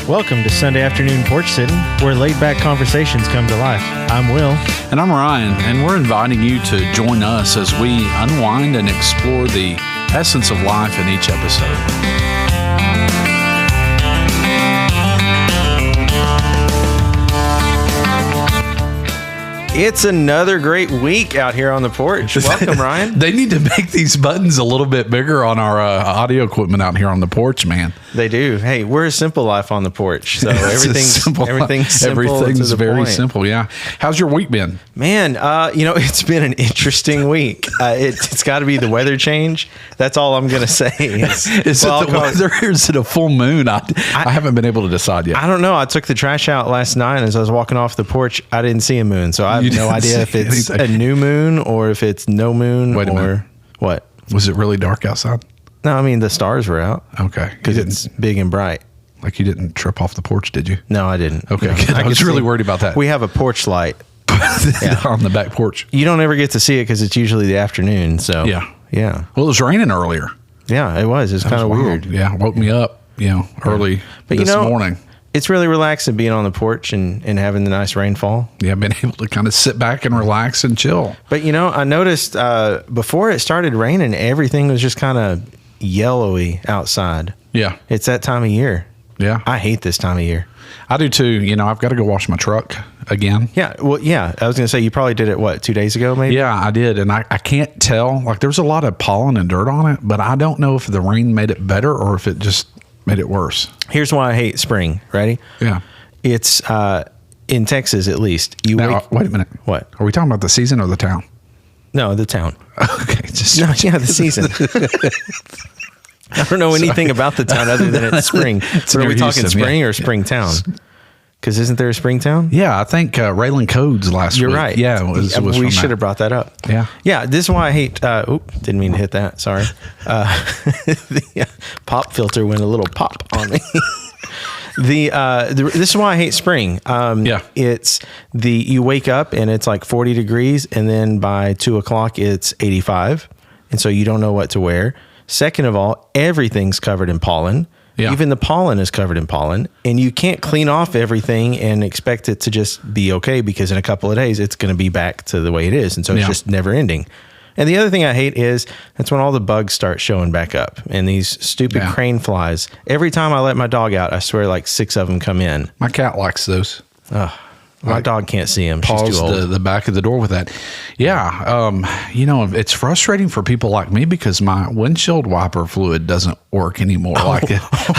Welcome to Sunday Afternoon Porch Sitting, where laid-back conversations come to life. I'm Will. And I'm Ryan, and we're inviting you to join us as we unwind and explore the essence of life in each episode. It's another great week out here on the porch. Welcome, Ryan. They need to make these buttons a little bit bigger on our audio equipment out here on the porch, man. They do. Hey, we're a simple life on the porch, so everything's simple. Everything's very simple. Yeah. How's your week been, man? It's been an interesting week. It's got to be the weather change. That's all I'm gonna say. Is it the weather or is it a full moon? I haven't been able to decide yet. I don't know. I took the trash out last night, and as I was walking off the porch, I didn't see a moon. So I have no idea if it's a new moon or if it's no moon. Wait a minute. What? Was it really dark outside? No, I mean, the stars were out. Okay. Because it's big and bright. Like you didn't trip off the porch, did you? No, I didn't. Okay, no. I was really worried about that. We have a porch light. On the back porch. You don't ever get to see it because it's usually the afternoon. So Yeah. Well, it was raining earlier. Yeah, it was. It's kind of weird. Yeah, woke me up, early this morning. It's really relaxing being on the porch and having the nice rainfall. Yeah, I've been able to kind of sit back and relax and chill. But, I noticed before it started raining, everything was just kind of yellowy outside. Yeah. It's that time of year. Yeah. I hate this time of year. I do too. I've got to go wash my truck again. Yeah. Well, yeah. I was going to say, you probably did it, 2 days ago maybe? Yeah, I did. And I can't tell. Like, there's a lot of pollen and dirt on it, but I don't know if the rain made it better or if it just made it worse. Here's why I hate spring. Ready? Yeah. It's in Texas, at least. Wait a minute. What? Are we talking about the season or the town? No, the town. Okay. The season. I don't know anything about the town other than it's spring. So are we talking spring or Springtown? Because isn't there a Springtown? Yeah, I think Raylan Codes last week. You're right. Yeah, we should have brought that up. Yeah. Yeah, this is why I hate... didn't mean to hit that. Sorry. The pop filter went a little pop on me. This is why I hate spring. It's you wake up and it's like 40 degrees, and then by 2 o'clock it's 85, and so you don't know what to wear. Second of all, everything's covered in pollen. Yeah. Even the pollen is covered in pollen, and you can't clean off everything and expect it to just be okay, because in a couple of days it's going to be back to the way it is, and so it's just never ending. And the other thing I hate is that's when all the bugs start showing back up, and these stupid crane flies. Every time I let my dog out, I swear like 6 of them come in. My cat likes those. My dog can't see them. She's too old. The back of the door with that. Yeah. It's frustrating for people like me because my windshield wiper fluid doesn't work anymore. I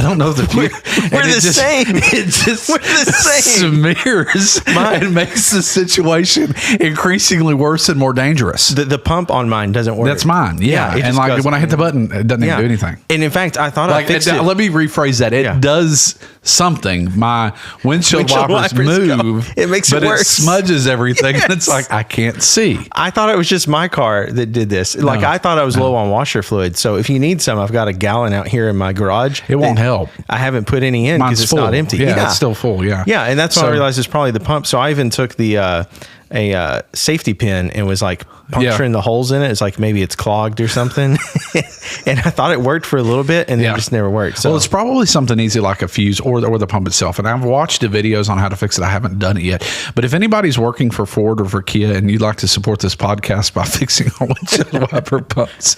don't know that we're the same. It just we're the same. smears and makes the situation increasingly worse and more dangerous. The pump on mine doesn't work. That's mine. Yeah. And like when I hit the button, it doesn't even do anything. And in fact, I thought I fixed it. Let me rephrase that. It does something. My windshield wipers move. It makes it worse. It smudges everything. And it's like, I can't see. I thought it was just my car that did this. Like, I thought I was low on washer fluid. So if you need some, I've got a gallon out here in my garage. It won't help. I haven't put any in because it's full. not empty. Yeah, it's still full. Yeah. Yeah. And that's when I realized it's probably the pump. So I even took the a safety pin and was like puncturing the holes in it. It's like maybe it's clogged or something. And I thought it worked for a little bit, and then it just never worked. So it's probably something easy like a fuse or the pump itself. And I've watched the videos on how to fix it. I haven't done it yet. But if anybody's working for Ford or for Kia and you'd like to support this podcast by fixing our windshield wiper pumps,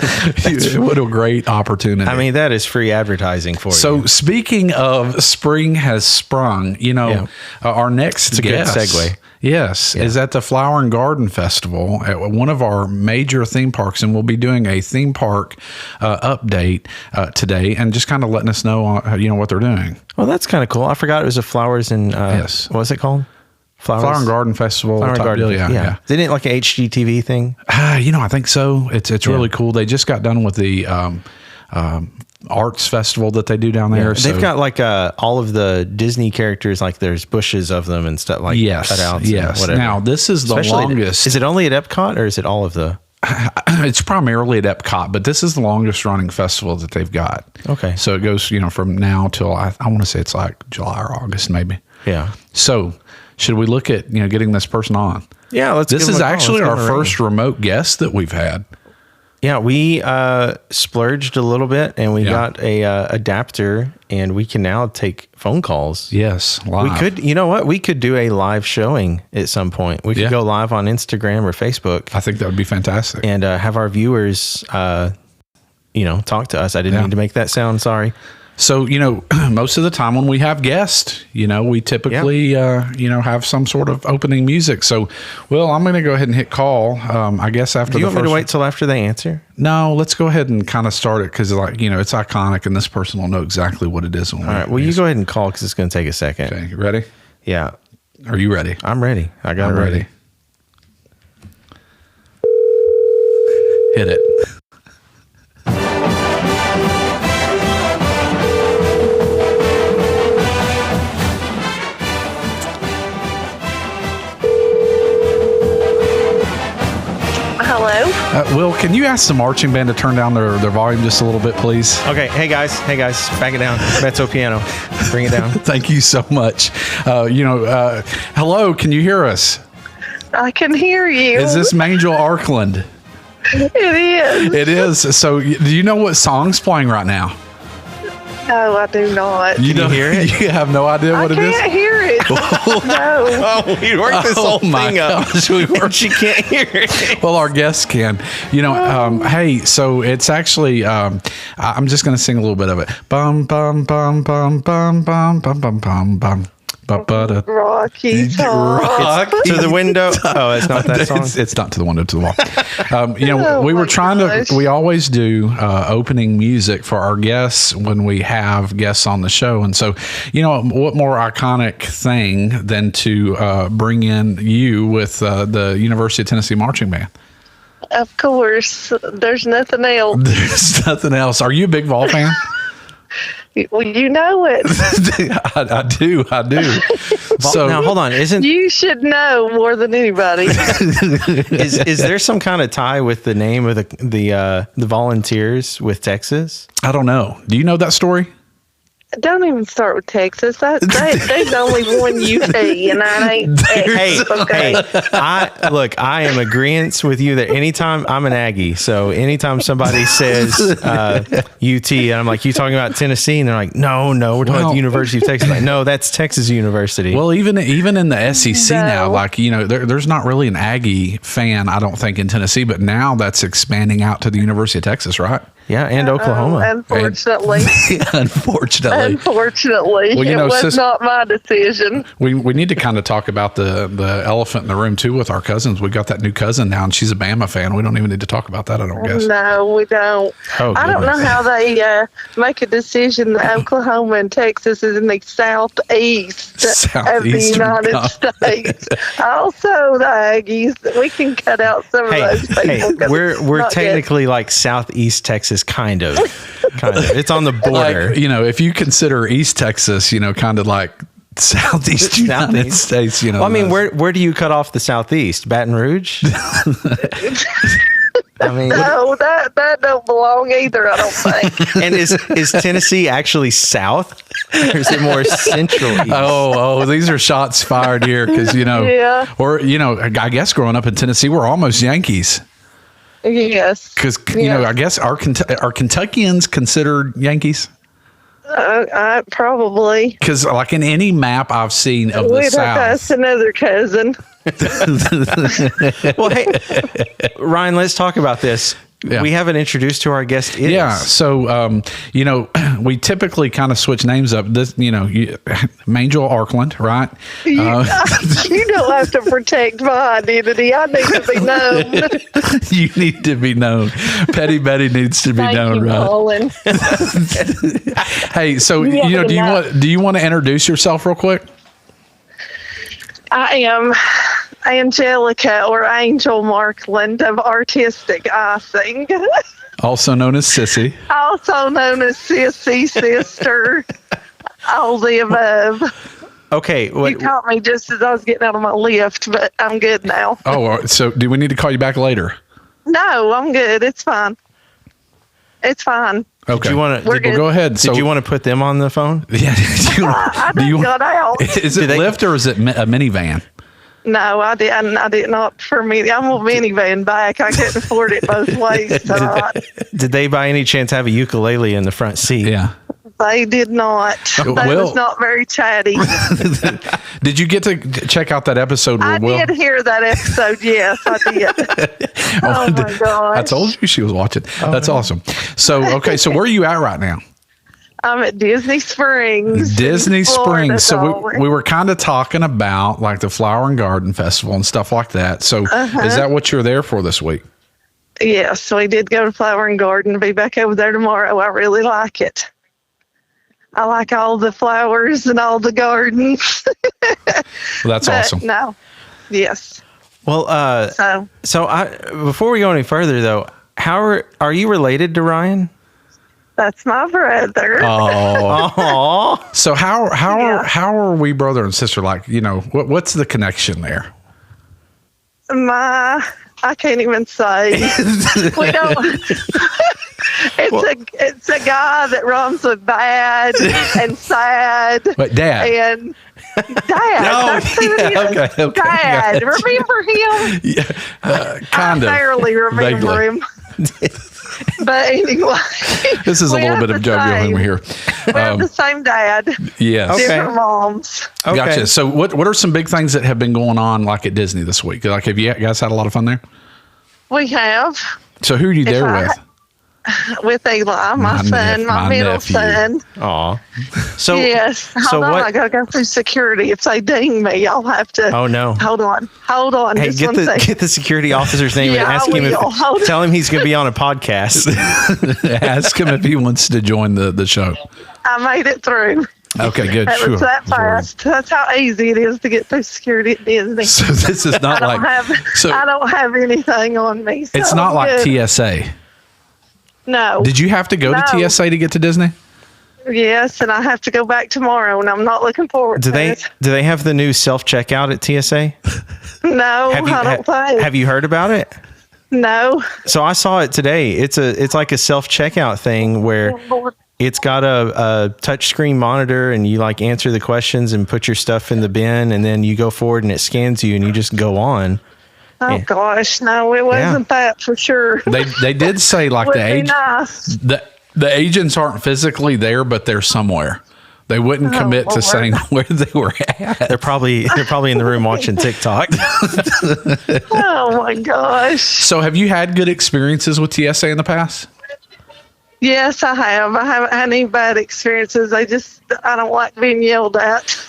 what a great opportunity. I mean, that is free advertising for you. So speaking of spring has sprung, our next guest. Good segue. Yes, is at the Flower and Garden Festival at one of our major theme parks, and we'll be doing a theme park update today, and just kind of letting us know, what they're doing. Well, that's kind of cool. I forgot it was a flowers and yes. What's it called? Flower and Garden Festival. Flower and Garden. Yeah. Isn't it like a HGTV thing? I think so. It's really cool. They just got done with the arts festival that they do down there. Yeah, they've got like all of the Disney characters, like there's bushes of them and stuff like cutouts. Yes. And whatever. Now this is the longest. Is it only at Epcot or is it all of the? It's primarily at Epcot, but this is the longest running festival that they've got. Okay. So it goes, from now till I want to say it's like July or August, maybe. Yeah. So should we look at, getting this person on? Yeah. This is actually our first remote guest that we've had. Yeah. We splurged a little bit and we got a adapter and we can now take phone calls. Yes. Live. We could, you know what? We could do a live showing at some point. We could go live on Instagram or Facebook. I think that would be fantastic. And have our viewers, talk to us. I didn't mean to make that sound. Sorry. So, most of the time when we have guests, we typically, have some sort of opening music. So, I'm going to go ahead and hit call, I guess, after the first. Do you want me to wait till after they answer? No, let's go ahead and kind of start it because, it's iconic and this person will know exactly what it is. All right. Well, you go ahead and call because it's going to take a second. Okay. You ready? Yeah. Are you ready? I'm ready. I'm ready. Hit it. Hello? Will, can you ask the marching band to turn down their volume just a little bit, please? Okay. Hey, guys. Back it down. Mezzo piano. Bring it down. Thank you so much. Hello, can you hear us? I can hear you. Is this Mangel Arkland? It is. It is. So do you know what song's playing right now? No, I do not. Can you hear it? You have no idea what it is? I can't hear it. No. Oh, we worked this whole thing up. She can't hear it. Well, our guests can. Hey, so it's actually, I'm just going to sing a little bit of it. Bum, bum, bum, bum, bum, bum, bum, bum, bum, bum. Rocky Top. To the window. Oh, it's not that song. It's not to the window, to the wall. We were trying to. We always do opening music for our guests when we have guests on the show, and so what more iconic thing than to bring in you with the University of Tennessee Marching Band? Of course, there's nothing else. There's nothing else. Are you a big Vol fan? Well, you know it. I do. So now, hold on. You should know more than anybody? Is there some kind of tie with the name of the Volunteers with Texas? I don't know. Do you know that story? Don't even start with Texas. There's only one UT, and I ain't. Hey, I am agreeant with you that anytime I'm an Aggie, so anytime somebody says UT, and I'm like, you talking about Tennessee? And they're like, no, we're talking about the University of Texas. Like, no, that's Texas University. Well, even in the SEC now, there's not really an Aggie fan, I don't think, in Tennessee, but now that's expanding out to the University of Texas, right? Yeah, and Oklahoma. Unfortunately. Unfortunately. Well, it was not my decision. We need to kind of talk about the elephant in the room, too, with our cousins. We got that new cousin now, and she's a Bama fan. We don't even need to talk about that, I don't guess. No, we don't. Oh, I don't know how they make a decision that Oklahoma and Texas is in the southeast of the United States. Also, the Aggies, we can cut out some of those people. We're technically like southeast Texas. Kind of. It's on the border. If you consider East Texas, kind of like Southeast United States, Well, I mean, where do you cut off the Southeast? Baton Rouge? I mean, no, that don't belong either, I don't think. And is Tennessee actually south? Or is it more central east? Oh, these are shots fired here because, or, I guess growing up in Tennessee, we're almost Yankees. Yes. Because, I guess are Kentuckians considered Yankees? Probably. Because like in any map I've seen of the South. That's another cousin. Well, hey, Ryan, let's talk about this. Yeah. We haven't introduced who our guest is. Yeah. So, we typically kind of switch names up. This, Mangel Arkland, right? You don't have to protect my identity. I need to be known. You need to be known. Petty Betty needs to be known, right? Colin. Hey, so, do you want to introduce yourself real quick? I am Angelica or Angel Markland of Artistic Icing. Also known as Sissy. Also known as Sissy, sister, all the above. Okay. You caught me just as I was getting out of my lift, but I'm good now. Oh, so do we need to call you back later? No, I'm good. It's fine. It's fine. Okay. Go ahead. Did you want to put them on the phone? Yeah. I got out. Is it Lyft or is it a minivan? No, I didn't. I didn't opt for me. I'm a minivan back. I couldn't afford it both ways. Did they by any chance have a ukulele in the front seat? Yeah. They did not. They was not very chatty. Did you get to check out that episode? I did hear that episode. Yes, I did. Oh my gosh. I told you she was watching. That's awesome. So, okay. So where are you at right now? I'm at Disney Springs. Disney Springs. So we were kind of talking about like the Flower and Garden Festival and stuff like that. So is that what you're there for this week? Yes, we did go to Flower and Garden. Be back over there tomorrow. I really like it. I like all the flowers and all the gardens. Well, that's awesome. No. Yes. Well, before we go any further though, how are you related to Ryan? That's my brother. Oh. So how are we brother and sister? Like, what's the connection there? I can't even say. We don't. It's a guy that runs with bad and sad. But Dad. And Dad. No, that's who it is. Okay. Dad. Remember him? Yeah, kind of. I barely remember him. But anyway, this is a little bit of joke humor here. We have the same dad. Yes. Different moms. Okay. Gotcha. So what are some big things that have been going on like at Disney this week? Like, have you guys had a lot of fun there? We have. So who are you there with? With Eli, my son, my middle nephew. son. Aw. So yes. Hold on, I gotta go through security. If they ding me, I'll have to. Oh no. Hold on. Hey, get the security officer's name and ask him tell him he's going to be on a podcast. Ask him if he wants to join the show. I made it through. Okay, good. That was that fast. That's how easy it is to get through security at Disney. So this is not I don't have anything on me. So it's not like TSA. No. Did you have to go to TSA to get to Disney? Yes, and I have to go back tomorrow, and I'm not looking forward to it. Do they have the new self-checkout at TSA? No, I don't think. Have you heard about it? No. So I saw it today. It's like a self-checkout thing where it's got a touchscreen monitor, and you like answer the questions and put your stuff in the bin, and then you go forward and it scans you, and you just go on. Oh gosh, no, it wasn't that for sure. They did say like the agents aren't physically there, but they're somewhere. They wouldn't commit to saying where they were at. They're probably in the room watching TikTok. Oh my gosh. So have you had good experiences with TSA in the past? Yes, I have. I haven't had any bad experiences. I don't like being yelled at.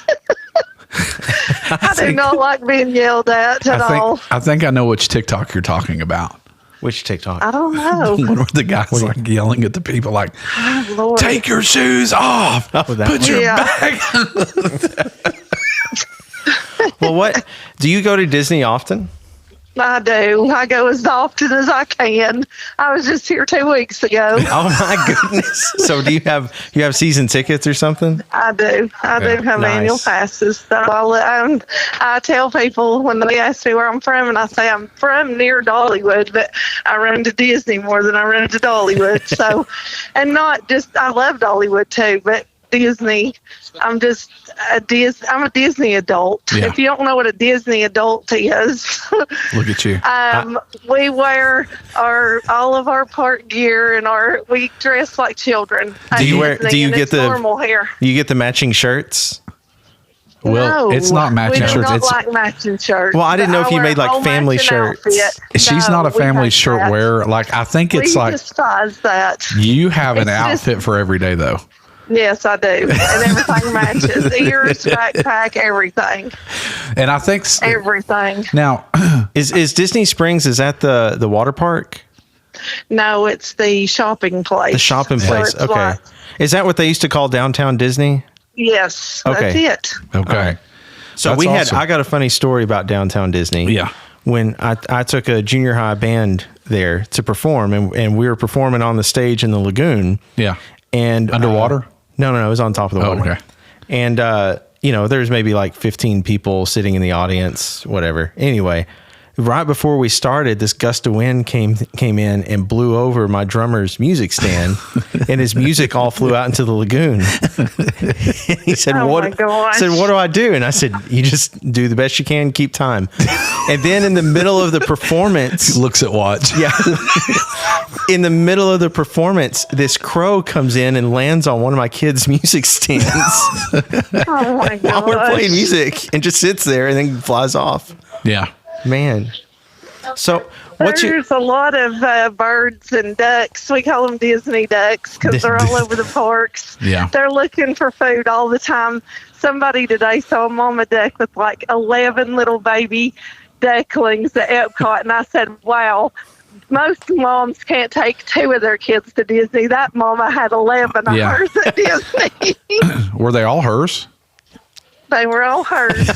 I do not like being yelled at all. I think I know which TikTok you're talking about. Which TikTok? I don't know. One where the guy's like yelling at the people like, take your shoes off. Put your bag. Well, what? Do you go to Disney often? I do. I go as often as I can. I was just here 2 weeks ago. Oh my goodness! So do you have season tickets or something? I do. I do have annual passes. So I tell people when they ask me where I'm from, and I say I'm from near Dollywood, but I run to Disney more than I run to Dollywood. So, and not just I love Dollywood too, but Disney. I'm a Disney adult. Yeah. If you don't know what a Disney adult is, look at you. We wear all of our park gear and we dress like children. Do you get the normal hair? You get the matching shirts? Well, it's not matching shirts. We don't like matching shirts. Well, I didn't know if you made like family shirts. She's not a family shirt wearer. Like I think it's we despise that. You have an outfit for every day though. Yes, I do. And everything matches. Ears, backpack, everything. And I think everything. Now, is Disney Springs, is that the water park? No, it's the shopping place. The shopping place. Okay. Like, is that what they used to call downtown Disney? Yes. Okay. That's it. Okay. Right. So I got a funny story about downtown Disney. Yeah. When I took a junior high band there to perform, and we were performing on the stage in the lagoon. Yeah. And underwater? No, it was on top of the water. Okay. And, there's maybe like 15 people sitting in the audience, whatever. Anyway, right before we started, this gust of wind came in and blew over my drummer's music stand, and his music all flew out into the lagoon. He said, "What do I do?" And I said, "You just do the best you can, keep time." And then in the middle of the performance, he looks at watch. Yeah. In the middle of the performance, this crow comes in and lands on one of my kids' music stands. Oh my god! While we're playing music, and just sits there and then flies off. Yeah, man. So there's a lot of birds and ducks. We call them Disney ducks because they're all over the parks. Yeah, they're looking for food all the time. Somebody today saw a mama duck with like 11 little baby ducklings at Epcot, and I said, "Wow." Most moms can't take 2 of their kids to Disney. That mama had 11 of hers at Disney. Were they all hers? They were all hers.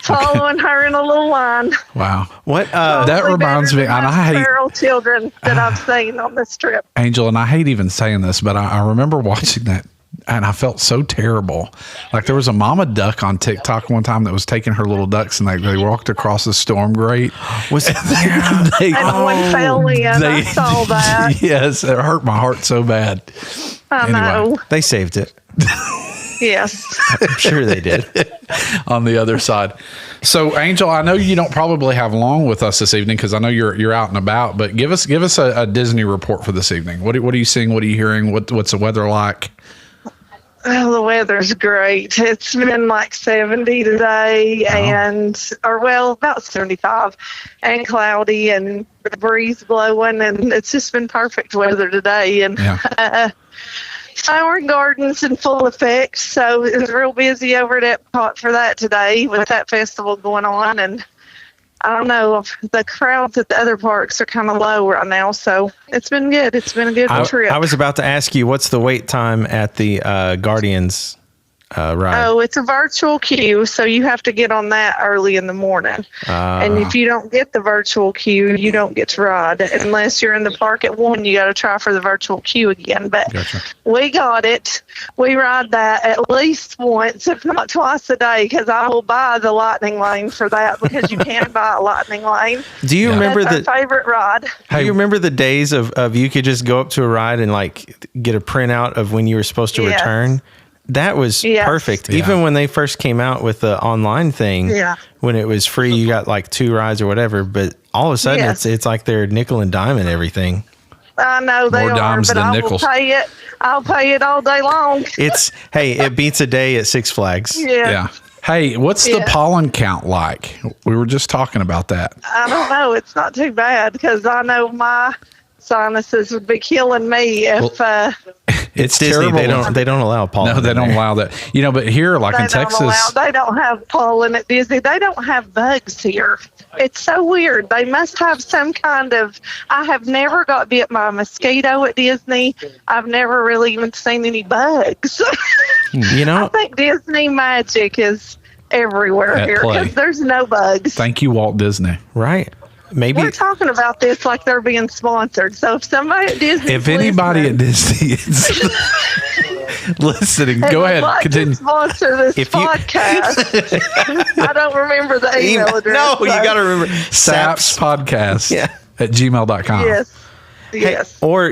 Following her in a little line. Wow. What? That reminds me, and I hate feral children that I've seen on this trip. Angel, and I hate even saying this, but I remember watching that. And I felt so terrible. Like there was a mama duck on TikTok one time that was taking her little ducks, and they walked across the storm grate. Was it? And one fell in. I saw that. Yes, it hurt my heart so bad. I know. They saved it. Yes. I'm sure they did. On the other side. So, Angel, I know you don't probably have long with us this evening because I know you're out and about. But give us a Disney report for this evening. What are you seeing? What are you hearing? What's the weather like? Well, the weather's great. It's been like 70 today about 75 and cloudy and the breeze blowing, and it's just been perfect weather today. And Flower Gardens in full effect, so it was real busy over at Epcot for that today with that festival going on. And I don't know, the crowds at the other parks are kind of low right now, so it's been good. It's been a good trip. I was about to ask you, what's the wait time at the Guardians ride? Oh, it's a virtual queue, so you have to get on that early in the morning. And if you don't get the virtual queue, you don't get to ride. Unless you're in the park at 1, you got to try for the virtual queue again. But we got it. We ride that at least once, if not twice a day, because I will buy the lightning lane for that because you can't buy a lightning lane. Do you remember That's our favorite ride? Do you remember the days of you could just go up to a ride and like get a printout of when you were supposed to return? That was perfect. Yeah. Even when they first came out with the online thing, when it was free, you got like 2 rides or whatever. But all of a sudden, it's like they're nickel and dime and everything. I know they are, but I will pay it. I'll pay it all day long. It beats a day at Six Flags. Yeah. Hey, what's the pollen count like? We were just talking about that. I don't know. It's not too bad because I know my sinuses would be killing me if. It's Disney. Terrible. They don't allow pollen. No, they don't allow that. But here, like in Texas, they don't have pollen at Disney. They don't have bugs here. It's so weird. They must have some kind of. I have never got bit by a mosquito at Disney. I've never really even seen any bugs. I think Disney magic is everywhere here because there's no bugs. Thank you, Walt Disney. Right. Maybe we're talking about this like they're being sponsored. So if somebody at Disney, if anybody at Disney is listening, go ahead. Continue. Sponsor this podcast. I don't remember the email address. No, you got to remember SAPS podcast at gmail.com. Yes. Hey, or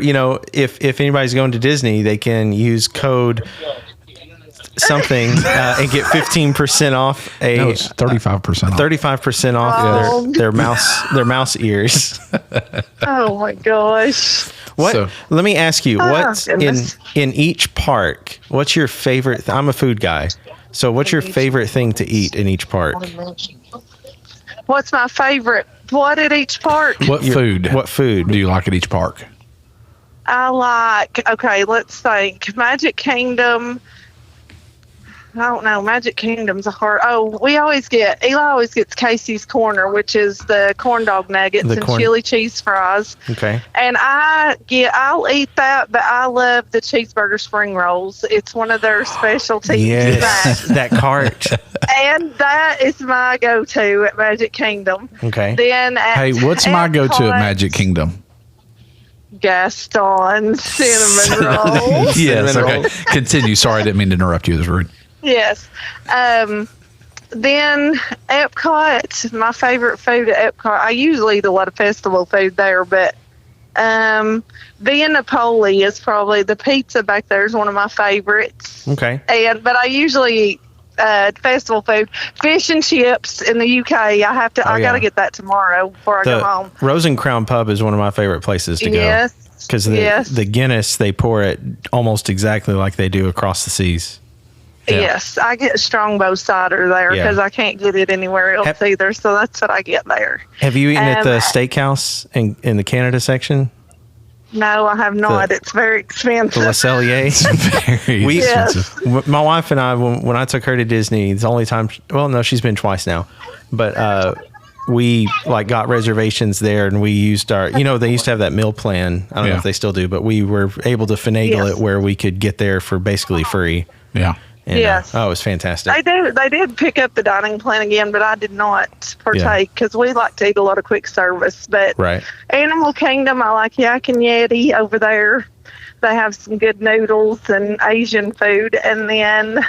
if anybody's going to Disney, they can use code something and get 15% off it's 35% off. 35% off their mouse ears. Oh my gosh. Let me ask you, what's in each park, what's your favorite I'm a food guy. So what's your favorite thing to eat in each park? What's my favorite? What at each park? What food do you like at each park? I like, let's think. Magic Kingdom. I don't know. Magic Kingdom's a hard. Eli always gets Casey's Corner, which is the corn dog nuggets and chili cheese fries. Okay. And I'll eat that, but I love the cheeseburger spring rolls. It's one of their specialties. Yes, that cart. And that is my go-to at Magic Kingdom. Okay. Then what's my go-to at Magic Kingdom? Gaston cinnamon rolls. Yes. Okay. Continue. Sorry, I didn't mean to interrupt you. This was rude. Yes. Then Epcot, my favorite food at Epcot. I usually eat a lot of festival food there, but Via Napoli is probably the pizza back there is one of my favorites. Okay. But I usually eat festival food, fish and chips in the UK. I got to get that tomorrow before I go home. Rose and Crown Pub is one of my favorite places to go. Yes. Because the Guinness, they pour it almost exactly like they do across the seas. Yeah. Yes, I get Strongbow cider there because I can't get it anywhere else either. So that's what I get there. Have you eaten at the steakhouse in the Canada section? No, I have not. It's very expensive. The Le Cellier. It's very expensive. My wife and I, when I took her to Disney, it's the only time. Well, no, she's been twice now, but we got reservations there, and we used our. They used to have that meal plan. I don't know if they still do, but we were able to finagle it where we could get there for basically free. Yeah. And, it was fantastic. They did pick up the dining plan again, but I did not partake because we like to eat a lot of quick service. But Animal Kingdom, I like Yak and Yeti over there. They have some good noodles and Asian food. And then,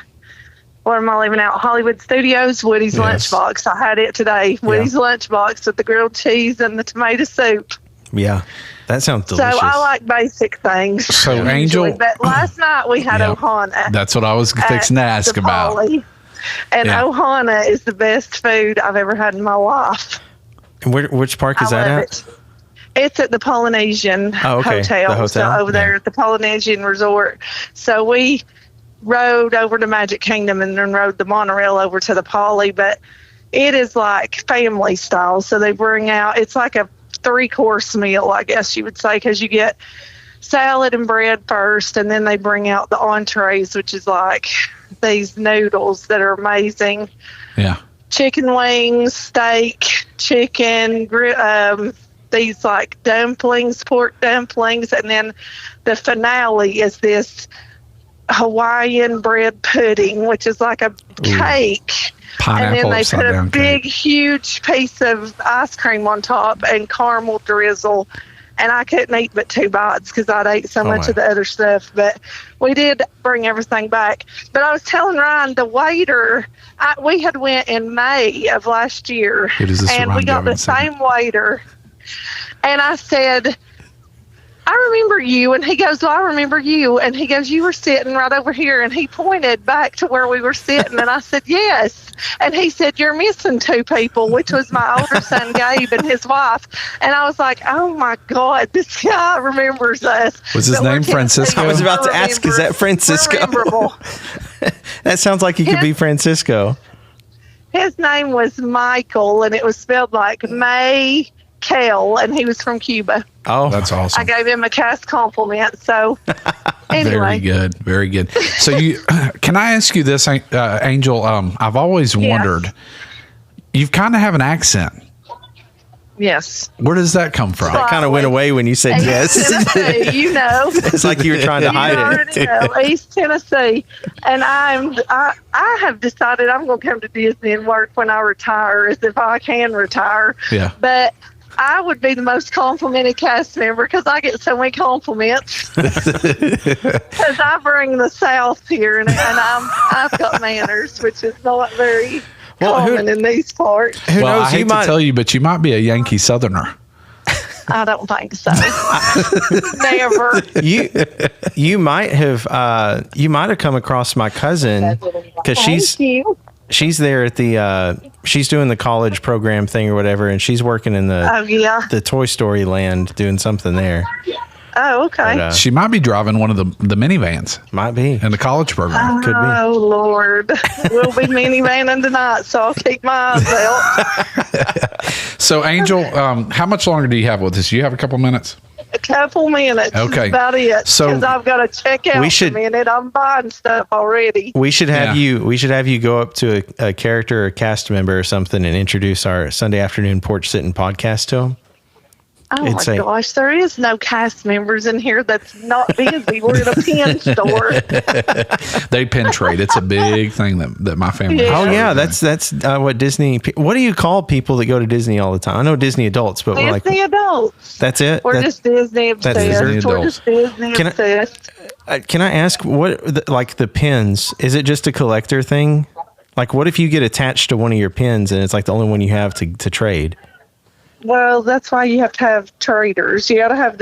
what am I leaving out? Hollywood Studios, Woody's Lunchbox. I had it today. Woody's Lunchbox with the grilled cheese and the tomato soup. Yeah. That sounds delicious. So I like basic things. So Angel, but last night we had Ohana. That's what I was fixing to ask about. And Ohana is the best food I've ever had in my life. And which park is that at? It's at the Polynesian Hotel. The hotel. So over there at the Polynesian Resort. So we rode over to Magic Kingdom and then rode the monorail over to the Poly. But it is like family style. So they bring out, it's like a 3-course meal, I guess you would say, because you get salad and bread first, and then they bring out the entrees, which is like these noodles that are amazing. Yeah. Chicken wings, steak, chicken, these like dumplings, pork dumplings, and then the finale is this Hawaiian bread pudding, which is like a cake. Pineapple, and then they put a big, cake. huge piece of ice cream on top and caramel drizzle. And I couldn't eat but 2 bites because I'd ate so much of the other stuff. But we did bring everything back. But I was telling Ryan, the waiter, we had went in May of last year. And we got the same waiter. And I said, I remember you. And he goes, well, I remember you. And he goes, you were sitting right over here. And he pointed back to where we were sitting. And I said, yes. And he said, you're missing 2 people, which was my older son, Gabe, and his wife. And I was like, oh, my God, this guy remembers us. Was his name Francisco? I was about to ask, is that Francisco? That sounds like he could be Francisco. His name was Michael, and it was spelled like May Kel, and he was from Cuba. Oh, that's awesome. I gave him a cast compliment. So, anyway. Very good. So, can I ask you this, Angel? I've always wondered, you kind of have an accent. Yes. Where does that come from? That kind of went away when you said yes. Tennessee, It's like you were trying to hide it. East Tennessee. And I have decided I'm going to come to Disney and work when I retire, as if I can retire. Yeah. But I would be the most complimented cast member because I get so many compliments. Because I bring the South here, and I've got manners, which is not very common in these parts. Well, I hate to tell you, but you might be a Yankee Southerner. I don't think so. Never. You might have come across my cousin because she's there at the she's doing the college program thing or whatever, and she's working in the Toy Story land doing something there. Oh, okay. But, she might be driving one of the minivans. Might be in the college program. Could be. Oh Lord, we'll be minivanning tonight, so I'll keep my eyes out. So, Angel, how much longer do you have with us? Do you have a couple minutes? A couple minutes. Okay, about it. So because I've got to check out a minute. I'm buying stuff already. We should have you. We should have you go up to a character or cast member or something and introduce our Sunday afternoon porch sitting podcast to them. Oh my gosh, there is no cast members in here that's not busy. We're in a pin store. They pin trade. It's a big thing that my family. Yeah. Oh yeah, that's what Disney. What do you call people that go to Disney all the time? I know Disney adults, but we're like Disney adults. That's it. We're just Disney obsessed. We're just Disney obsessed. Can I ask what like the pins? Is it just a collector thing? Like, what if you get attached to one of your pins and it's like the only one you have to trade? Well, that's why you have to have traders. You got to have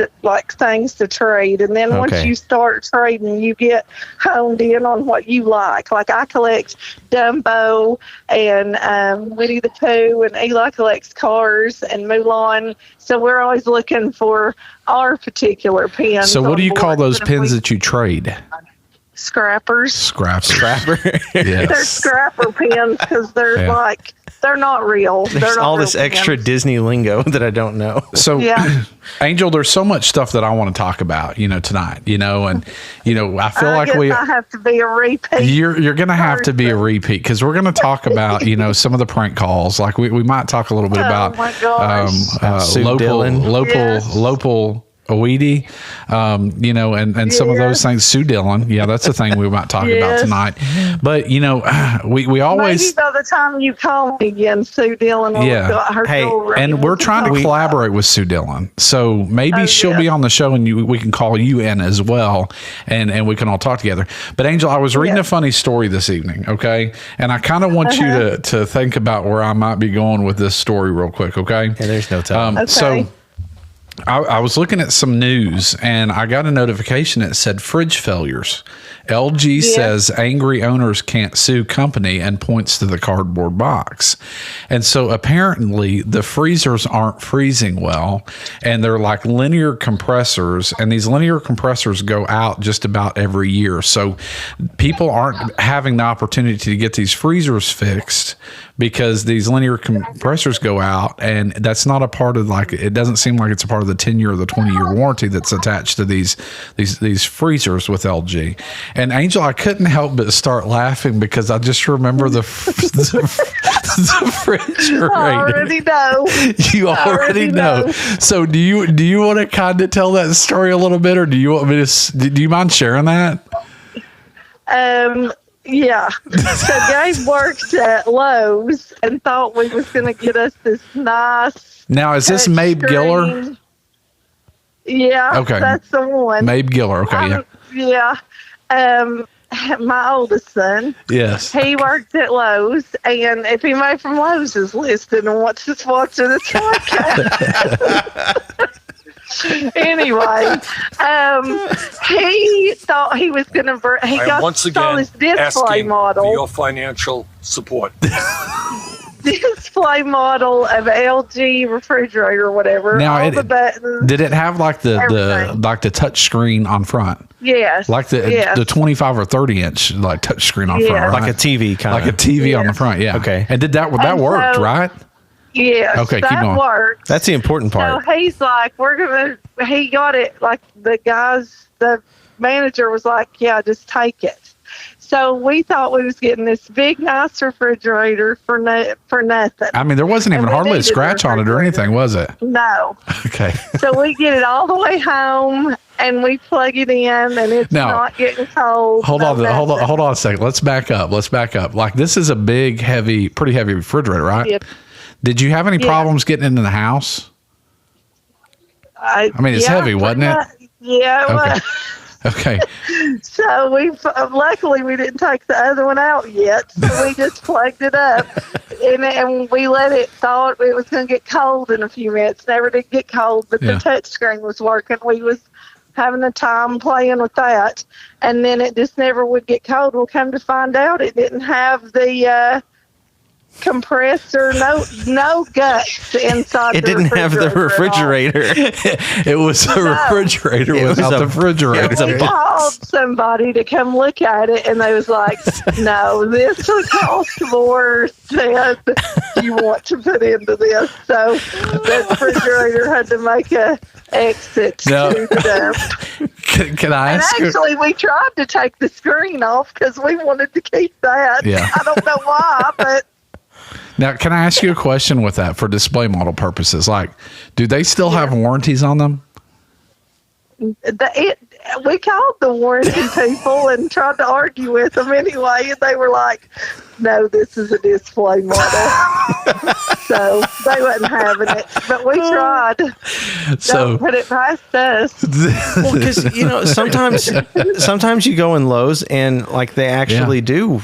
things to trade, and then once you start trading, you get honed in on what you like. Like I collect Dumbo and Winnie the Pooh, and Eli collects cars and Mulan. So we're always looking for our particular pins. So what do you call those pins that you trade? Scrappers. Scrapper. Yes. They're scrapper pins because they're they're not real. There's all this extra Disney lingo that I don't know. So, Angel, there's so much stuff that I want to talk about, tonight, and, I feel I have to be a repeat. You're going to have to be a repeat because we're going to talk about, some of the prank calls. Like we might talk a little bit about Lopal Oedi, and some of those things. Sue Dillon. Yeah, that's the thing we might talk about tonight. But, we always... Maybe by the time you call me again, Sue Dillon will have got her jewelry. And we're trying to collaborate with Sue Dillon. So maybe she'll be on the show and we can call you in as well and we can all talk together. But, Angel, I was reading a funny story this evening, okay? And I kind of want you to think about where I might be going with this story real quick, okay? Yeah, there's no time. Okay. So... I was looking at some news and I got a notification that said fridge failures. LG says angry owners can't sue company and points to the cardboard box. And so apparently the freezers aren't freezing well and they're like linear compressors, and these linear compressors go out just about every year. So people aren't having the opportunity to get these freezers fixed because these linear compressors go out, and that's not a part of it doesn't seem like it's a part of the 10-year or the 20-year warranty that's attached to these freezers with LG. And Angel, I couldn't help but start laughing because I just remember the refrigerator. I already know. You already know. So do you want to kind of tell that story a little bit, or do you want me to? Do you mind sharing that? Yeah. So Gabe works at Lowe's and thought we was going to get us this nice. Now, is this Mabe Giller? Yeah. Okay. That's the one. Mabe Giller. Okay. Yeah. My oldest son. Yes. He worked at Lowe's, and if anybody from Lowe's is listening and wants to watching this podcast. Anyway, he thought he was going to. He got once again this display model. For your financial support. Display model of LG refrigerator or whatever. Now, the buttons, did it have the touch screen on front? Yes. Like the 25 or 30 inch touch screen on front, right? Like a TV kind of. Like a TV on the front, yeah. Okay. And did that worked, right? Yes. Okay, keep going. That worked. That's the important part. So he's like, he got it, like the manager was like, yeah, just take it. So we thought we was getting this big, nice refrigerator for nothing. I mean, there wasn't even hardly a scratch on it or anything, was it? No. Okay. So we get it all the way home and we plug it in, and it's not getting cold. Hold on a second. Let's back up. Like, this is a big, pretty heavy refrigerator, right? Yep. Did you have any problems getting into the house? I mean, it's heavy, wasn't it? Yeah, it was. Okay. So luckily we didn't take the other one out yet. So we just plugged it up, and we thought it was going to get cold in a few minutes. Never did get cold, but the touch screen was working. We was having a time playing with that, and then it just never would get cold. We'll come to find out it didn't have the compressor, no guts inside. It didn't have the refrigerator. It was a refrigerator without the refrigerator. We called somebody to come look at it, and they was like, "No, this will cost more than you want to put into this." So the refrigerator had to make a exit to the dump. Can I ask? And actually, we tried to take the screen off because we wanted to keep that. Yeah. I don't know why, but. Now, can I ask you a question with that for display model purposes? Like, do they still have warranties on them? We called the warranty people and tried to argue with them anyway, and they were like, "No, this is a display model." So they wasn't having it, but we tried. Don't put it past us. Well, because sometimes you go in Lowe's and like they actually do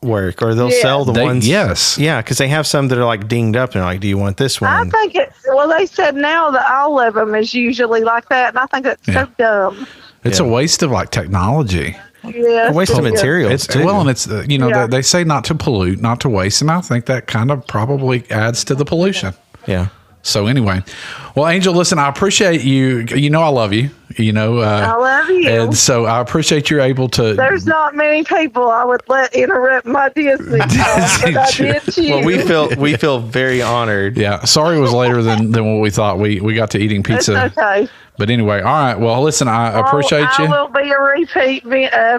work, or they'll sell the ones. Yes. Yeah, because they have some that are like dinged up and like, do you want this one? I think they said now that all of them is usually like that, and I think that's so dumb. It's a waste of like technology. Yeah, a waste of materials too. Well, and it's they say not to pollute, not to waste, and I think that kind of probably adds to the pollution. Yeah. So anyway, well, Angel, listen, I appreciate you. You know, I love you. I love you. And so I appreciate you're able to. There's not many people I would let interrupt my Disney time, but I did you. Well, we feel very honored. Yeah. Sorry it was later than what we thought. We got to eating pizza. That's okay. But anyway, all right. Well, listen, I appreciate you. I will be a repeat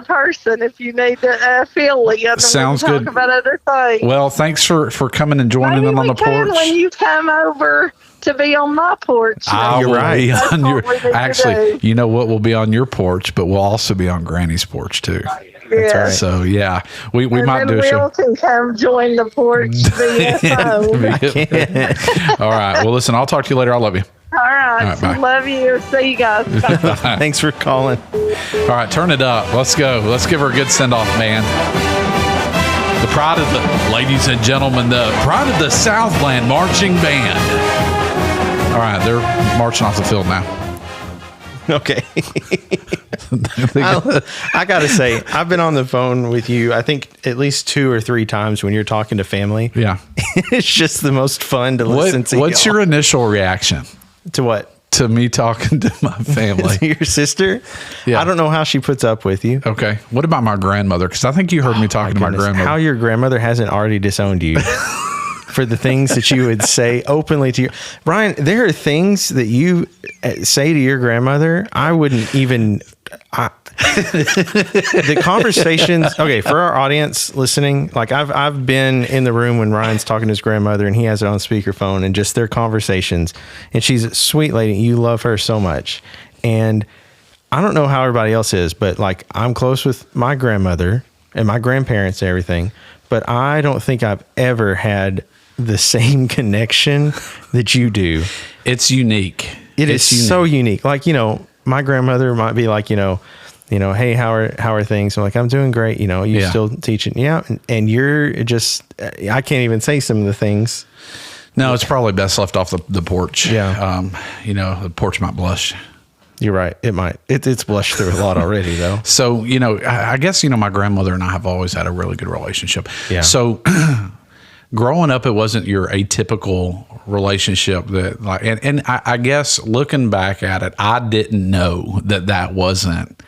person if you need to fill in. Sounds good. Talk about other things. Well, thanks for coming and joining in on the porch. When you come over to be on my porch. You're right. Actually, do. you know what? We'll be on your porch, but we'll also be on Granny's porch too. That's right. So yeah, we might do a show. Will can come join the porch via phone. All right. Well, listen, I'll talk to you later. I love you. All right. Bye. Love you. See you guys. Bye. Thanks for calling. All right, turn it up. Let's go. Let's give her a good send-off, man. The pride of the, ladies and gentlemen, the pride of the Southland Marching Band. All right, they're marching off the field now. Okay. I got to say, I've been on the phone with you, I think, at least 2 or 3 times when you're talking to family. Yeah. It's just the most fun to listen to. What's your initial reaction? To what? To me talking to my family. To your sister? Yeah. I don't know how she puts up with you. Okay. What about my grandmother? Because I think you heard me talking to my grandmother. How your grandmother hasn't already disowned you. For the things that you would say openly to your Brian, there are things that you say to your grandmother. I wouldn't even. The conversations. Okay, for our audience listening, like I've been in the room when Ryan's talking to his grandmother and he has it on speakerphone, and just their conversations. And she's a sweet lady. You love her so much, and I don't know how everybody else is, but like I'm close with my grandmother and my grandparents and everything, but I don't think I've ever had the same connection that you do. It's unique. It's unique. So unique. Like, my grandmother might be like, hey, how are things? I'm like, I'm doing great. You still teaching. Yeah. And you're just, I can't even say some of the things. No, it's probably best left off the porch. Yeah. The porch might blush. You're right. It might. It's blushed through a lot already, though. So, I guess, my grandmother and I have always had a really good relationship. Yeah. So growing up, it wasn't your atypical relationship that and I guess looking back at it, I didn't know that wasn't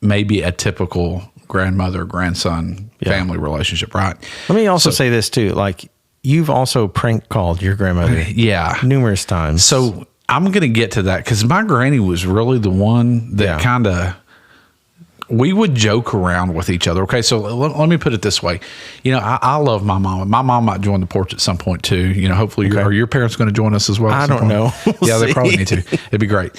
maybe a typical grandmother, grandson, family relationship. Right. Let me also say this too. Like, you've also prank called your grandmother. Yeah. Numerous times. So I'm going to get to that because my granny was really the one that kind of, we would joke around with each other. Okay, so let me put it this way. I love my mom. My mom might join the porch at some point too. Hopefully, are your parents going to join us as well? I don't know. Yeah, they probably need to. It'd be great.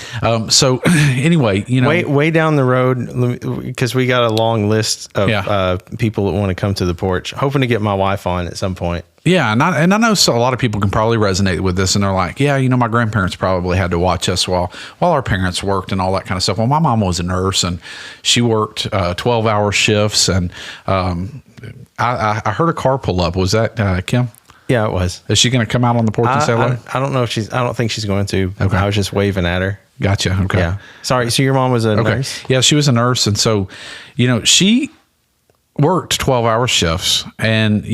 So anyway, way down the road, because we got a long list of people that want to come to the porch. Hoping to get my wife on at some point. Yeah, and I know a lot of people can probably resonate with this, and they're like, yeah, my grandparents probably had to watch us while our parents worked and all that kind of stuff. Well, my mom was a nurse, and she worked 12-hour shifts, and I heard a car pull up. Was that Kim? Yeah, it was. Is she going to come out on the porch and say hello? I don't know if I don't think she's going to. Okay. I was just waving at her. Gotcha. Okay. Yeah. Sorry. So your mom was a nurse? Yeah, she was a nurse, and so she worked 12-hour shifts, and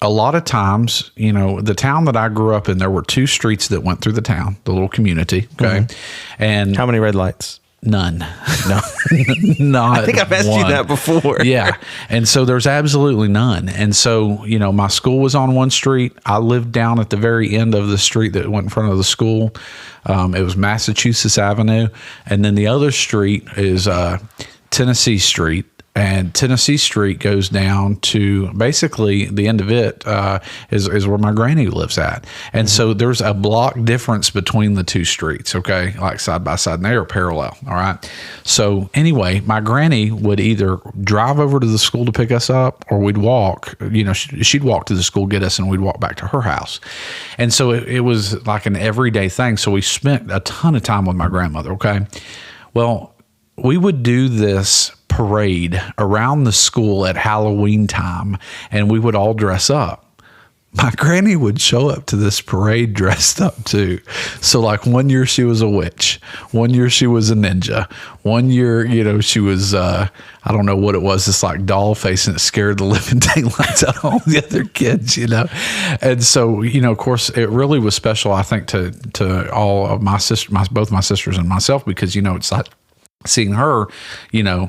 a lot of times, the town that I grew up in, there were 2 streets that went through the town, the little community. Okay. Mm-hmm. And how many red lights? None. No. Not I think I've asked you that before. Yeah. And so there's absolutely none. And so, my school was on one street. I lived down at the very end of the street that went in front of the school. It was Massachusetts Avenue. And then the other street is Tennessee Street. And Tennessee Street goes down to basically the end of it is where my granny lives at. And so there's a block difference between the 2 streets, okay, like side by side, and they are parallel, all right? So anyway, my granny would either drive over to the school to pick us up, or we'd walk, she'd walk to the school, get us, and we'd walk back to her house. And so it was like an everyday thing. So we spent a ton of time with my grandmother, okay? Well, we would do this parade around the school at Halloween time, and we would all dress up. My granny would show up to this parade dressed up too. So like one year she was a witch, one year she was a ninja, one year, she was, I don't know what it was, this like doll face, and it scared the living daylights out of all the other kids, And so, of course it really was special, I think, to all of my sisters, both my sisters and myself, because, it's like, seeing her,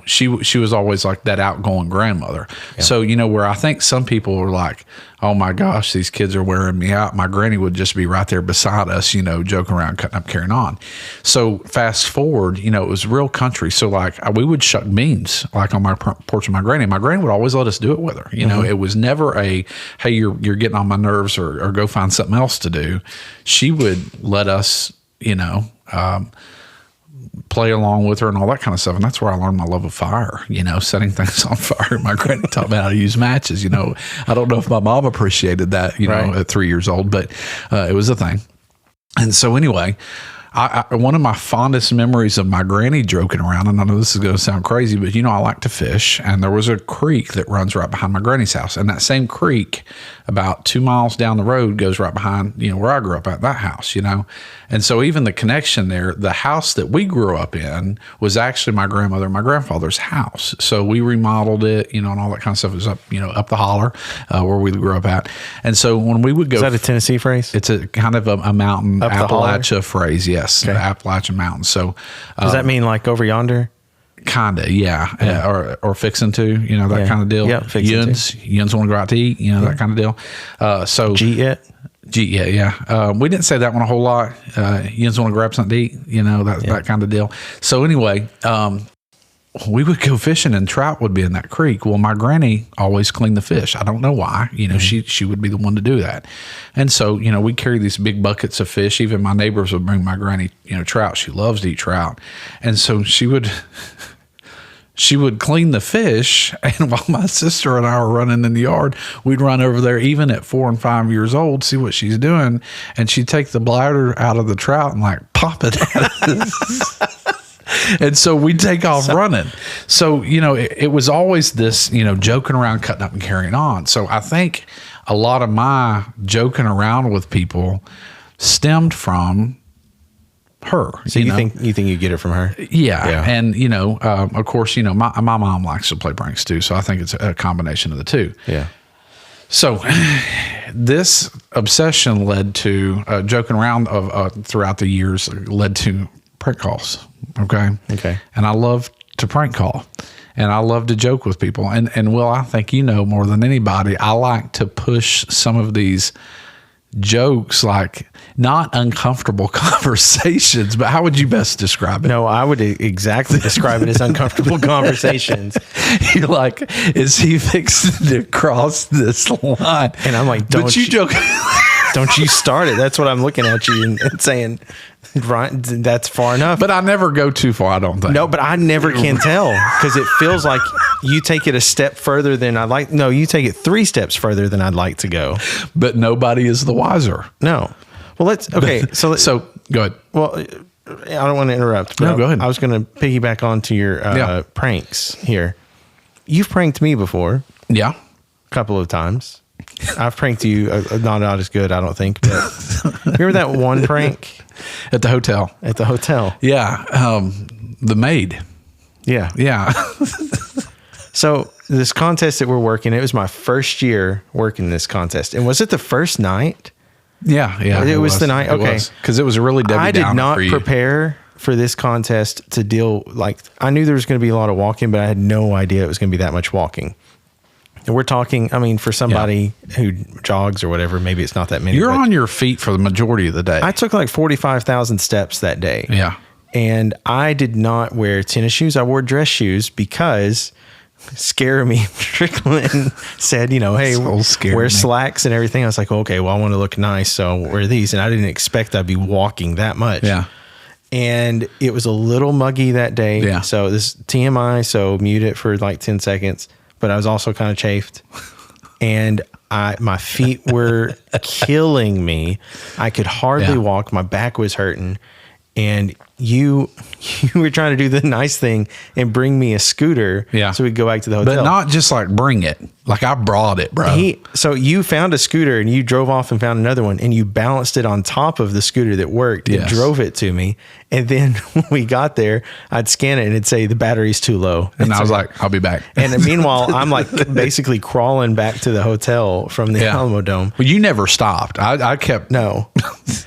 she was always like that outgoing grandmother. Yeah. So, where I think some people were like, oh my gosh, these kids are wearing me out. My granny would just be right there beside us, joking around, cutting up, carrying on. So fast forward, it was real country. So like we would shuck beans like on my porch with my granny. My granny would always let us do it with her. It was never hey, you're getting on my nerves or go find something else to do. She would let us, play along with her and all that kind of stuff. And that's where I learned my love of fire, setting things on fire. My granny taught me how to use matches. I don't know if my mom appreciated that, right, at 3 years old, but it was a thing. And so anyway, one of my fondest memories of my granny joking around, and I know this is going to sound crazy, but I like to fish, and there was a creek that runs right behind my granny's house, and that same creek about 2 miles down the road goes right behind, where I grew up at that house, and so even the connection there, the house that we grew up in was actually my grandmother and my grandfather's house. So we remodeled it, and all that kind of stuff. It was up, up the holler where we grew up at. And so when we would go, is that a Tennessee phrase? It's a kind of a mountain up Appalachia phrase. Yes. Okay. The Appalachian Mountains. So does that mean like over yonder? Kind of, yeah. Or fixing to, that kind of deal. Yeah, Yuns want to go out to eat, that kind of deal. So yeah. We didn't say that one a whole lot. Yuns want to grab something to eat, that kind of deal. So anyway, we would go fishing and trout would be in that creek. Well, my granny always cleaned the fish. I don't know why. She would be the one to do that. And so, we carry these big buckets of fish. Even my neighbors would bring my granny, trout. She loves to eat trout. And so she would clean the fish. And while my sister and I were running in the yard, we'd run over there, even at 4 and 5 years old, see what she's doing. And she'd take the bladder out of the trout and like pop it at us. And so we'd take off running. So, it was always this, joking around, cutting up and carrying on. So I think a lot of my joking around with people stemmed from her. So you think you get it from her? Yeah. And, of course, my mom likes to play pranks too. So I think it's a combination of the two. Yeah. So this obsession led to joking around throughout the years, led to prank calls. Okay. And I love to prank call, and I love to joke with people. And Will, I think more than anybody, I like to push some of these jokes, like not uncomfortable conversations, but how would you best describe it? No, I would exactly describe it as uncomfortable conversations. You're like, is he fixing to cross this line? And I'm like, don't you start it. That's what I'm looking at you and saying, right, that's far enough. But I never go too far, I don't think. No, but I never can tell, because it feels like you take it a step further than I'd like. No, you take it 3 steps further than I'd like to go. But nobody is the wiser. No. Well, so go ahead. Well, I don't want to interrupt. But no, go ahead. I was going to piggyback onto your pranks here. You've pranked me before. Yeah. A couple of times. I've pranked you, not as good, I don't think. But remember that one prank at the hotel? At the hotel, yeah. The maid, yeah. So this contest that we're working, it was my first year working this contest, and was it the first night? Yeah. It was the night. Okay, because it was really Debbie I did Downer not for you. prepare for this contest to deal. Like, I knew there was going to be a lot of walking, but I had no idea it was going to be that much walking. And we're talking, I mean, for somebody who jogs or whatever, maybe it's not that many. You're on your feet for the majority of the day. I took like 45,000 steps that day. Yeah. And I did not wear tennis shoes. I wore dress shoes because Scare-Me Strickland said, hey, wear slacks and everything. I was like, okay, well, I want to look nice, so I'll wear these. And I didn't expect I'd be walking that much. Yeah. And it was a little muggy that day. Yeah. So this TMI, so mute it for like 10 seconds. But I was also kind of chafed, and my feet were killing me. I could hardly walk. My back was hurting, and you were trying to do the nice thing and bring me a scooter. Yeah. So we could go back to the hotel. But not just like bring it. Like I brought it, bro. So you found a scooter and you drove off and found another one and you balanced it on top of the scooter that worked and drove it to me. And then when we got there, I'd scan it and it'd say the battery's too low. And I was like, I'll be back. And meanwhile, I'm like basically crawling back to the hotel from the Alamo Dome. Well, you never stopped. I kept. No.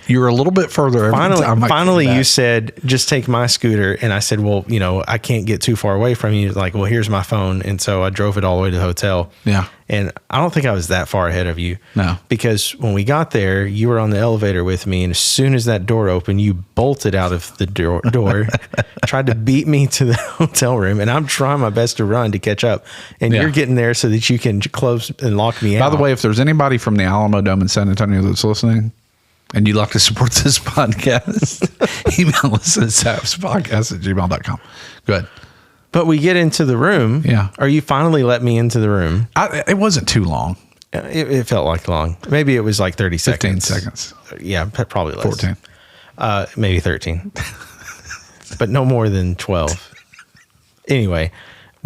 You were a little bit further every time. Finally, you said, just take my scooter. And I said, well, I can't get too far away from you. Like, well, here's my phone. And so I drove it all the way to the hotel. Yeah. And I don't think I was that far ahead of you. No. Because when we got there, you were on the elevator with me. And as soon as that door opened, you bolted out of the door, tried to beat me to the hotel room. And I'm trying my best to run to catch up. And you're getting there so that you can close and lock me out. By the way, if there's anybody from the Alamo Dome in San Antonio that's listening, and you'd like to support this podcast, email us at sapspodcast@gmail.com. Go ahead. But we get into the room. Yeah. Or you finally let me into the room. It wasn't too long. It felt like long. Maybe it was like 30 15 seconds. seconds. Yeah, probably less. 14. Maybe 13. But no more than 12. Anyway,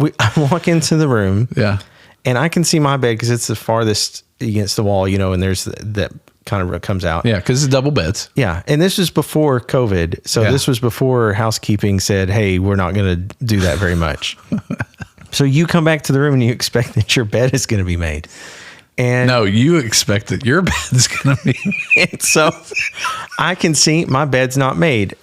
I walk into the room. Yeah. And I can see my bed because it's the farthest against the wall, and there's that kind of comes out. Yeah, because it's double beds. Yeah. And this was before COVID. So this was before housekeeping said, hey, we're not going to do that very much. So you come back to the room and you expect that your bed is going to be made. And no, you expect that your bed's going to be made. So I can see my bed's not made.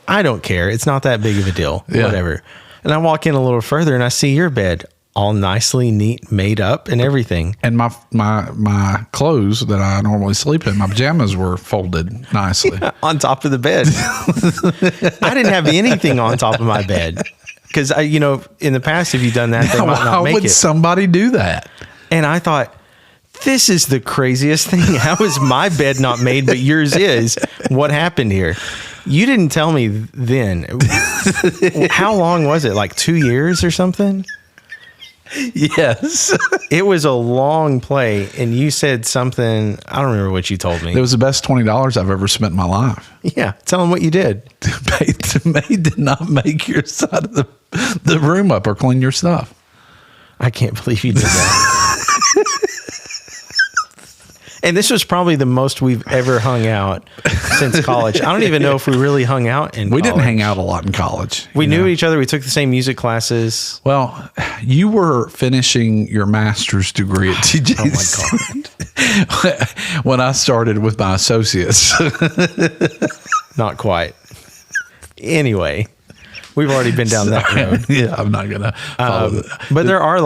I don't care. It's not that big of a deal. Yeah. Whatever. And I walk in a little further and I see your bed all nicely neat, made up and everything. And my clothes that I normally sleep in, my pajamas were folded nicely. Yeah, on top of the bed. I didn't have anything on top of my bed. Because, in the past, if you've done that, they might not make it. How would somebody do that? And I thought, this is the craziest thing. How is my bed not made, but yours is? What happened here? You didn't tell me then. How long was it? Like 2 years or something? Yes. It was a long play, and you said something. I don't remember what you told me. It was the best $20 I've ever spent in my life. Yeah. Tell them what you did. The maid did not make your side of the room up or clean your stuff. I can't believe you did that. And this was probably the most we've ever hung out since college. I don't even know if we really hung out in college. We didn't hang out a lot in college. We knew each other. We took the same music classes. Well, you were finishing your master's degree at TJC. Oh, my God. When I started with my associates. Not quite. Anyway, we've already been down that road. Yeah, I'm not going to follow that. But there are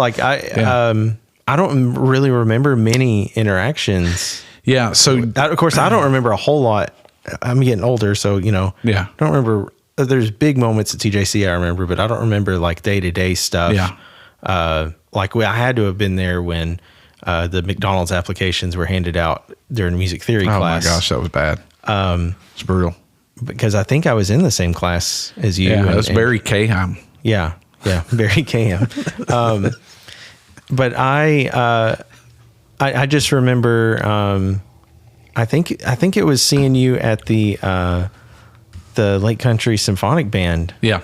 I don't really remember many interactions. Yeah. So, of course, I don't remember a whole lot. I'm getting older, so, yeah. I don't remember. There's big moments at TJC I remember, but I don't remember like day-to-day stuff. Yeah. I had to have been there when the McDonald's applications were handed out during music theory class. Oh, my gosh, that was bad. It's brutal. Because I think I was in the same class as you. Yeah, it was Barry Cahan. Yeah, Barry Cahan. But I just remember. I think it was seeing you at the Lake Country Symphonic Band. Yeah.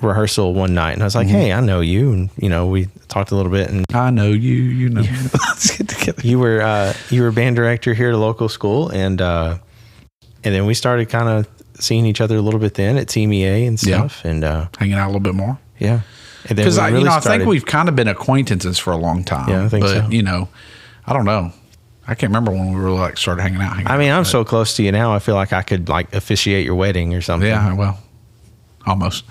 Rehearsal one night, and I was like, "Hey, I know you," and we talked a little bit. And I know you. You know, let's get together. You were band director here at a local school, and then we started kind of seeing each other a little bit then at TMEA and stuff, and hanging out a little bit more. Yeah. Because I think we've kind of been acquaintances for a long time. Yeah, I think so. But, I don't know. I can't remember when we really started hanging out. I'm so close to you now. I feel like I could officiate your wedding or something. Yeah, well, almost.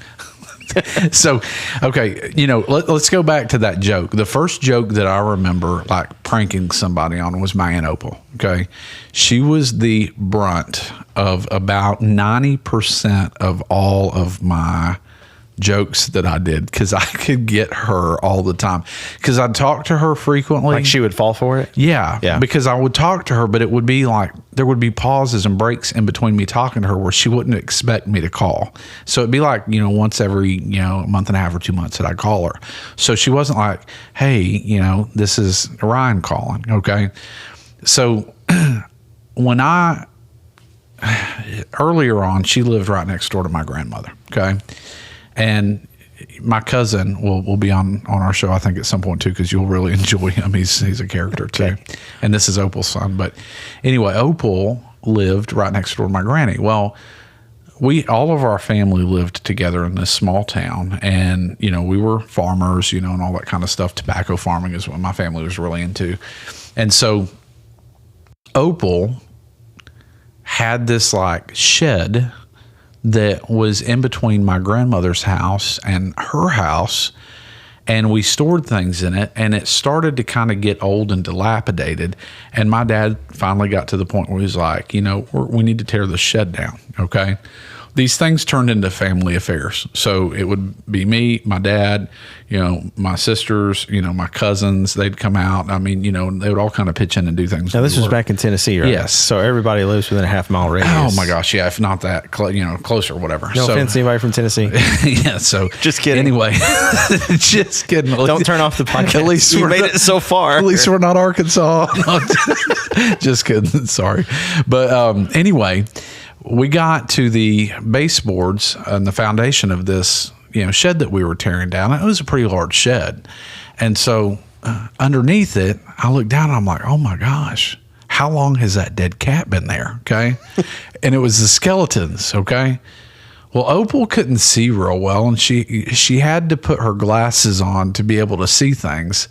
So, okay, let's go back to that joke. The first joke that I remember pranking somebody on was my Aunt Opal. Okay. She was the brunt of about 90% of all of my jokes that I did, because I could get her all the time, because I'd talk to her frequently. Like she would fall for it? Yeah. Because I would talk to her, but it would be like there would be pauses and breaks in between me talking to her where she wouldn't expect me to call. So it'd be like, once every, a month and a half or 2 months that I'd call her. So she wasn't like, hey, this is Ryan calling. Okay. So when I earlier on, she lived right next door to my grandmother. Okay. And my cousin will be on our show, I think, at some point too, because you'll really enjoy him. He's a character too. Okay. And this is Opal's son. But anyway, Opal lived right next door to my granny. Well, all of our family lived together in this small town, and we were farmers, and all that kind of stuff. Tobacco farming is what my family was really into. And so Opal had this like shed that was in between my grandmother's house and her house, and we stored things in it, and it started to kind of get old and dilapidated. And my dad finally got to the point where he's like, we need to tear the shed down. Okay. These things turned into family affairs. So it would be me, my dad, my sisters, my cousins, they'd come out. I mean, they would all kind of pitch in and do things. Now, this was back in Tennessee, right? Yes. So everybody lives within a half-mile radius. Oh, my gosh. Yeah, if not that, closer, whatever. No offense to anybody from Tennessee. Yeah, so. Just kidding. Anyway, just kidding. Don't turn off the podcast. At least you made it so far. At least we're not Arkansas. No, just kidding. Sorry. But anyway, we got to the baseboards and the foundation of this, shed that we were tearing down. It was a pretty large shed. And so underneath it, I looked down and I'm like, oh my gosh, how long has that dead cat been there? Okay. And it was the skeletons. Okay. Well, Opal couldn't see real well, and she had to put her glasses on to be able to see things.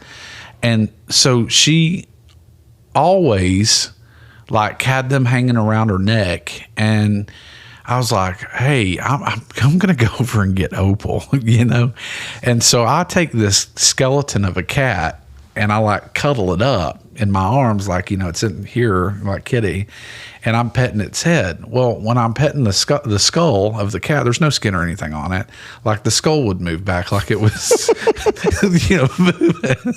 And so she always like had them hanging around her neck, and I was like, hey, I'm going to go over and get Opal, And so I take this skeleton of a cat and I like cuddle it up in my arms, like, it's in here like Kitty, and I'm petting its head. Well, when I'm petting the skull of the cat, there's no skin or anything on it. Like the skull would move back like it was, moving.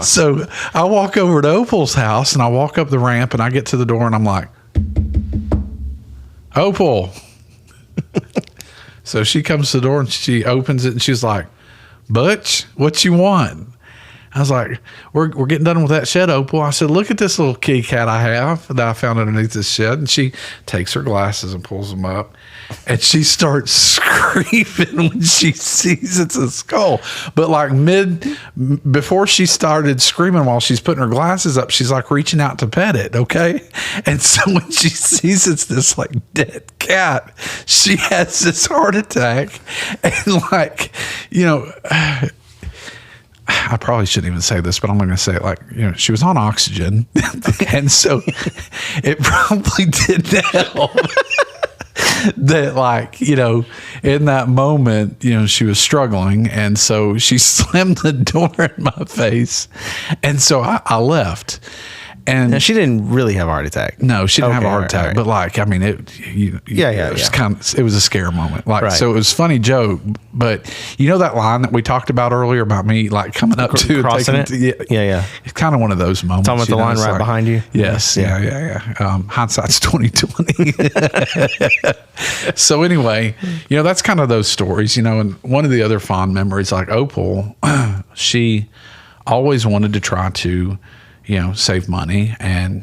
So I walk over to Opal's house and I walk up the ramp and I get to the door and I'm like, Opal. So she comes to the door and she opens it and she's like, Butch, what you want? I was like, we're getting done with that shed, Opal. I said, look at this little kitty cat I have that I found underneath this shed. And she takes her glasses and pulls them up. And she starts screaming when she sees it's a skull. But like before she started screaming while she's putting her glasses up, she's like reaching out to pet it, okay? And so when she sees it's this like dead cat, she has this heart attack. And like, I probably shouldn't even say this, but I'm going to say it like, she was on oxygen. And so it probably didn't help that, like, in that moment, she was struggling. And so she slammed the door in my face. And so I left. And now, she didn't really have a heart attack. No, she didn't have a heart attack. Right. But like, I mean, it was a scare moment. Like, So it was a funny joke. But that line that we talked about earlier about me like coming up to crossing it? Yeah. It's kind of one of those moments. Talking about the line right behind you? Yes. Yeah. Hindsight's 20/20. So anyway, that's kind of those stories, and one of the other fond memories, like Opal, she always wanted to try to save money and,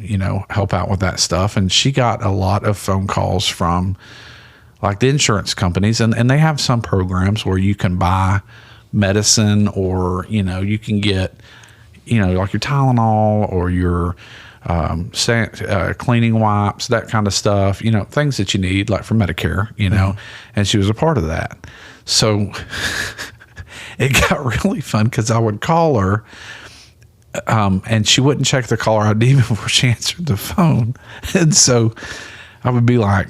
help out with that stuff. And she got a lot of phone calls from like the insurance companies, and they have some programs where you can buy medicine or, you can get, like your Tylenol or your cleaning wipes, that kind of stuff, things that you need like for Medicare, and she was a part of that. So it got really fun because I would call her, and she wouldn't check the caller ID before she answered the phone. And so I would be like,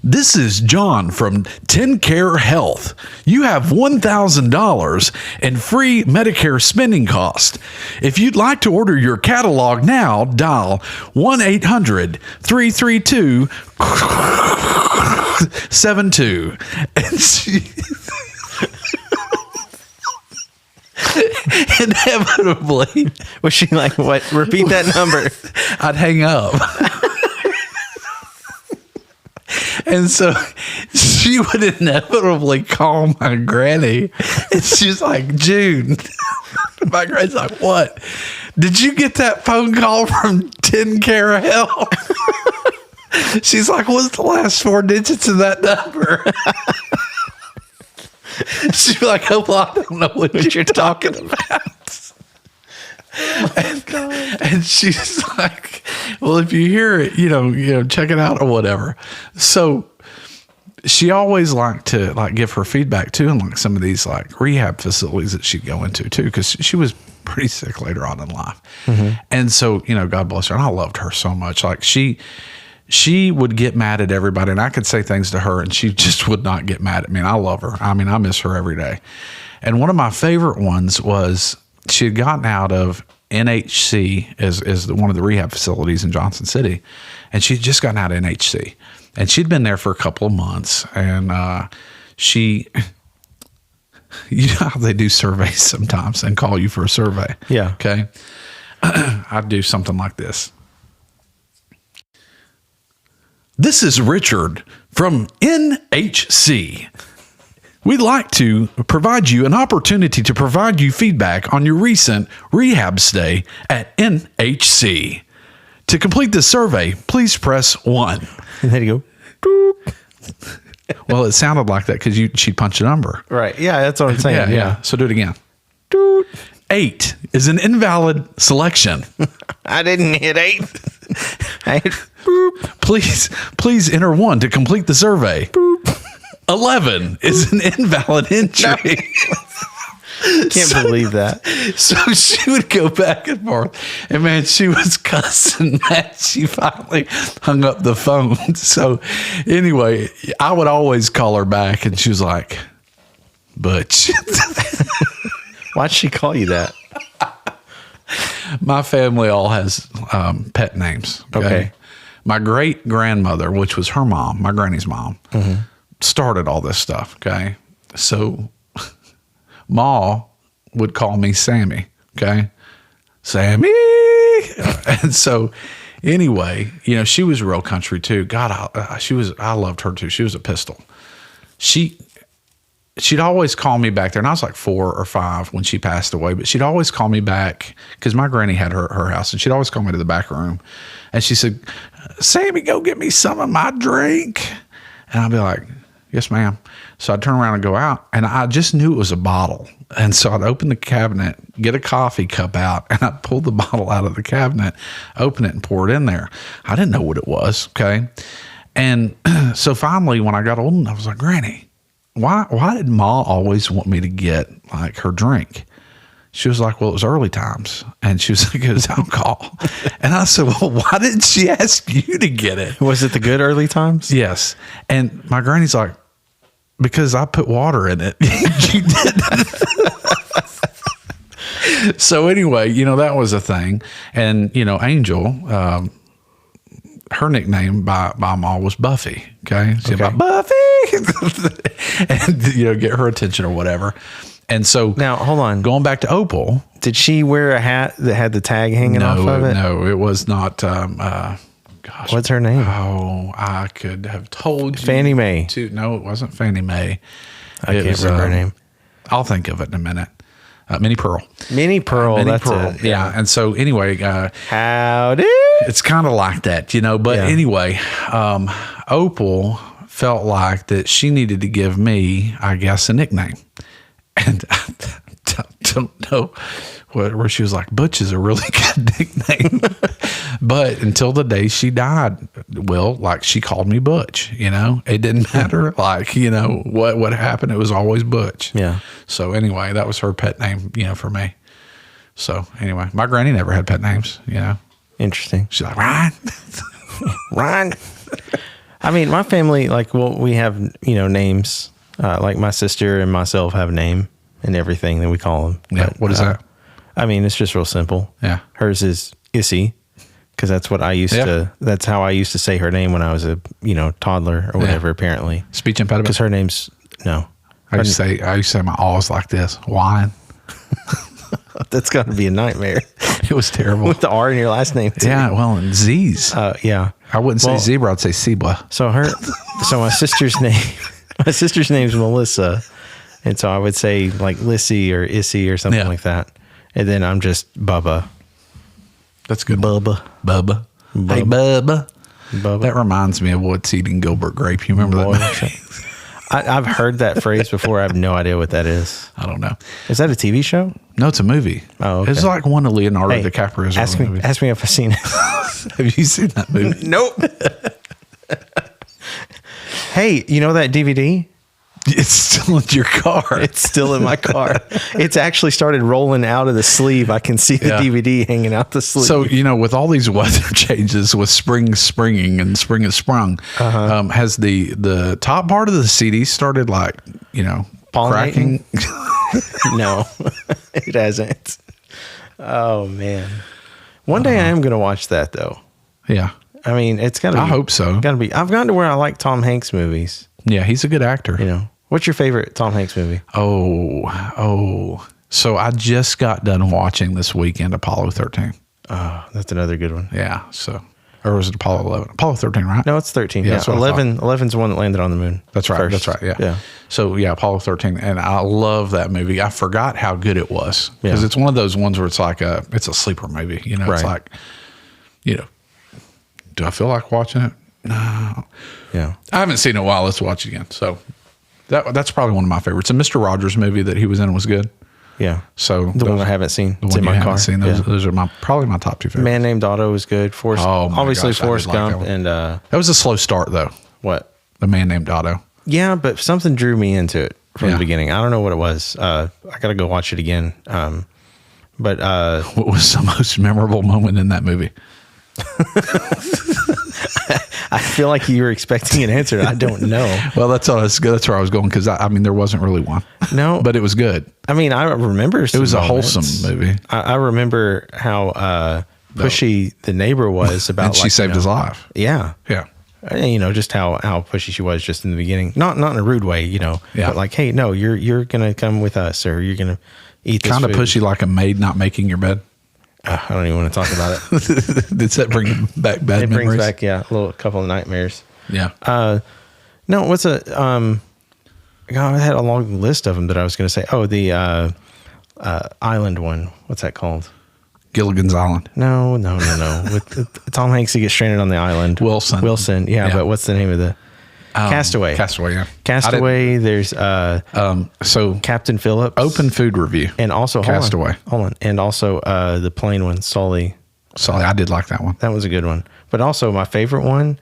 this is John from 10 Care Health. You have $1,000 in free Medicare spending cost. If you'd like to order your catalog now, dial 1-800-332-72. And she... Inevitably, was she like, what? Repeat that number. I'd hang up. And so she would inevitably call my granny, and she's like, June. My granny's like, what? Did you get that phone call from 10 Cara Hell? She's like, what's the last 4 digits of that number? She's like, oh, well, I don't know what you're talking about. Oh, God. And she's like, well, if you hear it, check it out or whatever. So she always liked to give her feedback too, in some of these rehab facilities that she'd go into too, because she was pretty sick later on in life. Mm-hmm. And so, God bless her. And I loved her so much. She would get mad at everybody, and I could say things to her and she just would not get mad at me. And I love her. I mean, I miss her every day. And one of my favorite ones was she had gotten out of NHC as one of the rehab facilities in Johnson City. And she'd just gotten out of NHC. And she'd been there for a couple of months. And you know how they do surveys sometimes and call you for a survey? Yeah. Okay. I'd do something like this. This is Richard from NHC. We'd like to provide you an opportunity to provide you feedback on your recent rehab stay at NHC. To complete this survey, please press 1. And there you go. Boop. Well, it sounded like that because she'd punch a number. Right. Yeah, that's what I'm saying. Yeah. So do it again. Doot. 8 is an invalid selection. I didn't hit 8. I hit boop. Please enter 1 to complete the survey. Boop. 11 is an invalid entry. Can't believe that. So she would go back and forth, and man, she was cussing that. She finally hung up the phone. So anyway, I would always call her back, and she was like, Butch. Why'd she call you that? My family all has pet names. Okay. My great grandmother, which was her mom, my granny's mom, started all this stuff. Okay. So Ma would call me Sammy. Okay. Sammy. And so anyway, she was real country too. God, I loved her too. She was a pistol. She'd always call me back there, and I was like 4 or 5 when she passed away, but she'd always call me back because my granny had her house, and she'd always call me to the back room, and she said, Sammy, go get me some of my drink. And I'd be like, yes, ma'am. So I'd turn around and go out, and I just knew it was a bottle. And so I'd open the cabinet, get a coffee cup out, and I'd pull the bottle out of the cabinet, open it, and pour it in there. I didn't know what it was, okay? And so finally, when I got old enough, I was like, Granny, why did Ma always want me to get her drink? She was like, well, it was early times. And she was like, it was alcohol. And I said, well, why didn't she ask you to get it? Was it the good early times? Yes. And my granny's like, because I put water in it. You did. So anyway, that was a thing. And, Angel, her nickname by Ma was Buffy. Okay. She'd be like, Buffy. And, get her attention or whatever. And so now, hold on. Going back to Opal. Did she wear a hat that had the tag hanging off of it? No, it was not. Gosh. What's her name? Oh, I could have told you. Fannie Mae. No, it wasn't Fannie Mae. I can't remember her name. I'll think of it in a minute. Minnie Pearl. Minnie Pearl. Minnie Pearl. It. Yeah. And so anyway, howdy. It's kind of like that, But anyway, Opal felt like that she needed to give me, I guess, a nickname. And I don't know where she was like, Butch is a really good nickname. But until the day she died, she called me Butch, It didn't matter, what happened. It was always Butch. Yeah. So anyway, that was her pet name, for me. So anyway, my granny never had pet names, Interesting. She's like, Ryan. Ryan. I mean, my family, we have, names. My sister and myself have a name and everything that we call them. Yeah. What is that? I mean, it's just real simple. Yeah. Hers is Issy, because that's what I used to. That's how I used to say her name when I was a toddler or whatever. Apparently, speech impediment. Because her name's no. I used to say my A's like this. Wine. That's got to be a nightmare. It was terrible. With the R in your last name too. Yeah. Well, and Z's. Yeah. I wouldn't say zebra. I'd say zebra. So my sister's name. My sister's name's Melissa, and so I would say Lissy or Issy or something like that, and then I'm just Bubba. That's good. Bubba. Hey, Bubba. That reminds me of what's eating Gilbert Grape. You remember that? I've heard that phrase before. I have no idea what that is. I don't know. Is that a TV show? No, it's a movie. Oh, okay. It's like one of Leonardo DiCaprio's movies. Ask me if I've seen it. Have you seen that movie? Nope. Hey, you know that DVD? It's still in your car. It's still in my car. It's actually started rolling out of the sleeve. I can see the DVD hanging out the sleeve. So, with all these weather changes, with spring springing and spring is sprung, has the top part of the CD started cracking? No, it hasn't. Oh, man. One day I am going to watch that, though. Yeah. I mean, it's got to be. I hope so. Got to be. I've gotten to where I like Tom Hanks movies. Yeah, he's a good actor. What's your favorite Tom Hanks movie? So I just got done watching this weekend Apollo 13. Oh, that's another good one. Yeah. Or was it Apollo 11? Apollo 13, right? No, it's 13. Yeah, Yeah. 11's the one that landed on the moon. That's right. First. That's right. Yeah. Yeah. So Apollo 13, and I love that movie. I forgot how good it was because it's one of those ones where it's like it's a sleeper movie. Right. It's like, do I feel like watching it? No. Yeah. I haven't seen it in a while. Let's watch it again. So that's probably one of my favorites. And Mr. Rogers movie that he was in was good. Yeah. So the one I haven't seen. The one you haven't seen. Those are probably my top two favorites. Man Named Otto was good. Obviously Forrest Gump and that was a slow start though. What? The Man Named Otto. Yeah, but something drew me into it from the beginning. I don't know what it was. I got to go watch it again. But what was the most memorable moment in that movie? I feel like you were expecting an answer. I don't know. Well, that's where I was going because there wasn't really one. No, but it was good. I mean, I remember it was a wholesome movie. I remember how pushy the neighbor was about. And she saved his life. Yeah, yeah. Just how pushy she was just in the beginning. Not in a rude way, Yeah. But like, hey, no, you're gonna come with us, or you're gonna eat this. Kind of pushy, like a maid not making your bed. I don't even want to talk about it. Does that bring back bad memories? It brings back, a couple of nightmares. Yeah. No, what's I had a long list of them that I was going to say. Oh, the island one. What's that called? Gilligan's Island. No. With Tom Hanks, he gets stranded on the island. Wilson. Yeah, but what's the name of the? Castaway. Yeah. Castaway. There's so Captain Phillips. Open food review. And also Castaway. Hold on. And also the plain one, Sully. I did like that one. That was a good one. But also my favorite one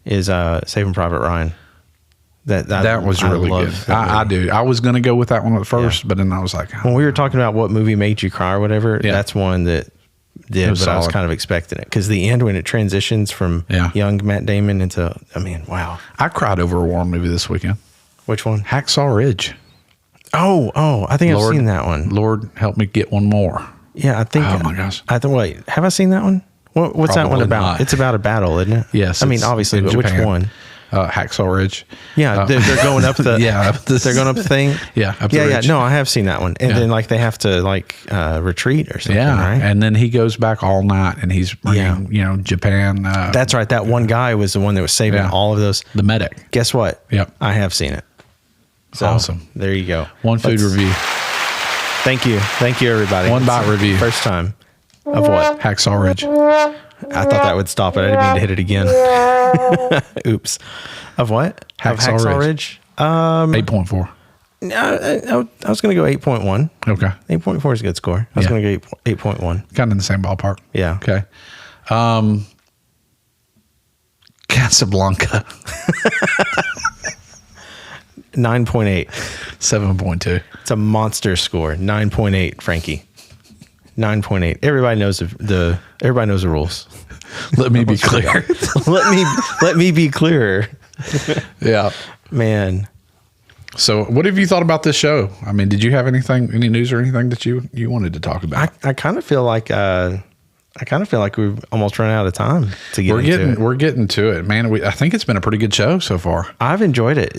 is Saving Private Ryan. That was really good. I do. I was going to go with that one at first, but then I was like, when we were talking about what movie made you cry or whatever, that's one that did, but I was kind of expecting it because the end when it transitions from young Matt Damon into, wow. I cried over a war movie this weekend. Which one? Hacksaw Ridge. Oh, I think I've seen that one. Lord, help me get one more. Yeah, I think. Oh my gosh. Wait, have I seen that one? What's that one about? Not. It's about a battle, isn't it? Yes. Obviously, but Japan. which one? Hacksaw Ridge. Yeah, they're going up the. They're going up the thing. Yeah, up the ridge. No, I have seen that one, and then they have to retreat or something. Yeah, right? And then he goes back all night, and he's bringing Japan. That's right. That one guy was the one that was saving all of those. The medic. Guess what? Yep, I have seen it. So, awesome. There you go. One food review. Thank you, everybody. One bite review. First time. Of what? Hacksaw Ridge. I thought that would stop it. I didn't mean to hit it again. Oops. Of what? Hacksaw Ridge. 8.4. No, I was going to go 8.1. Okay. 8.4 is a good score. I was going to go 8.1. Kind of in the same ballpark. Yeah. Okay. Casablanca. 9.8. 7.2. It's a monster score. 9.8, Frankie. 9.8. Everybody knows the rules. Let me be clear. let me be clearer. Yeah. Man. So what have you thought about this show? Did you have any news or anything that you wanted to talk about? I kind of feel like we've almost run out of time to get into it. We're getting to it, man. I think it's been a pretty good show so far. I've enjoyed it.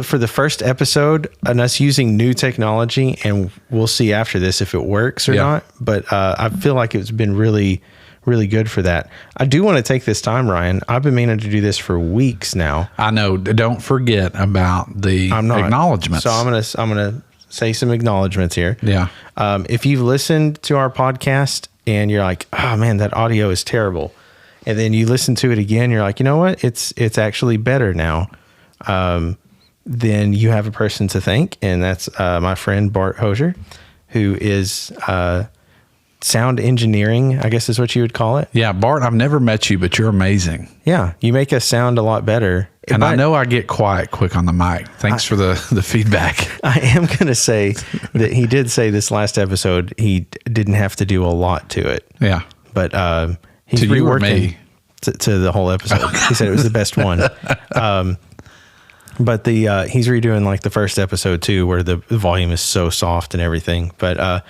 For the first episode and us using new technology, and we'll see after this if it works or not. But I feel like it's been really, really good for that. I do want to take this time, Ryan. I've been meaning to do this for weeks now. I know. Don't forget about the acknowledgments. So I'm gonna say some acknowledgments here. Yeah. If you've listened to our podcast and you're like, oh man, that audio is terrible. And then you listen to it again, you're like, you know what? It's actually better now. Then you have a person to thank, and that's my friend Bart Hosier, who is sound engineering, I guess is what you would call it. Yeah, Bart, I've never met you, but you're amazing. Yeah, you make us sound a lot better. And I know I get quiet quick on the mic. Thanks for the feedback. I am going to say that he did say this last episode he didn't have to do a lot to it. Yeah. But he's to you or reworking me? To the whole episode. He said it was the best one. But he's redoing like the first episode too, where the volume is so soft and everything. But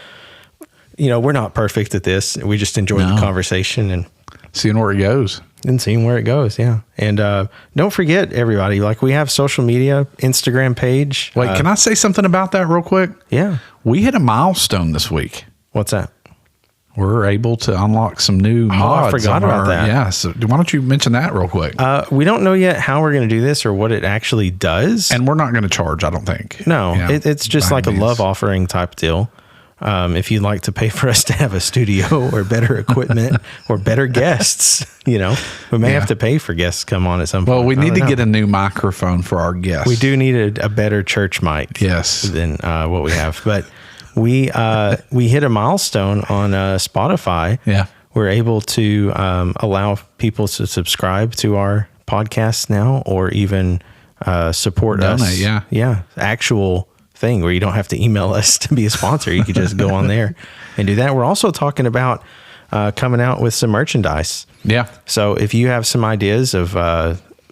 we're not perfect at this. We just enjoy the conversation and seeing where it goes. And seeing where it goes, yeah. And don't forget, everybody, like we have social media, Instagram page. Wait, can I say something about that real quick? Yeah. We hit a milestone this week. What's that? We're able to unlock some new mods. I forgot about that. Yeah, so why don't you mention that real quick? We don't know yet how we're going to do this or what it actually does. And we're not going to charge, I don't think. No, it's just like a love offering type deal. If you'd like to pay for us to have a studio or better equipment or better guests, we may have to pay for guests to come on at some point. Well, we need to get a new microphone for our guests. We do need a better church mic. Yes. Than what we have. But we hit a milestone on Spotify. Yeah. We're able to allow people to subscribe to our podcast now, or even support us. Yeah. Actual thing where you don't have to email us to be a sponsor. You could just go on there and do that. We're also talking about coming out with some merchandise. Yeah. So if you have some ideas of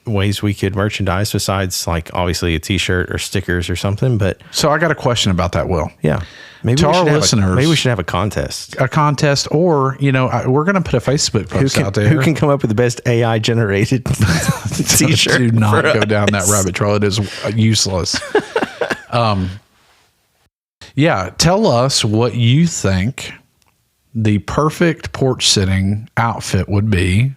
ways we could merchandise besides like obviously a t-shirt or stickers or something, but so I got a question about that, Will. Yeah. Maybe to our listeners, maybe we should have a contest. Or, we're going to put a Facebook post out there. Who can come up with the best AI generated t-shirt? Do not go down that rabbit trail. It is useless. Tell us what you think the perfect porch sitting outfit would be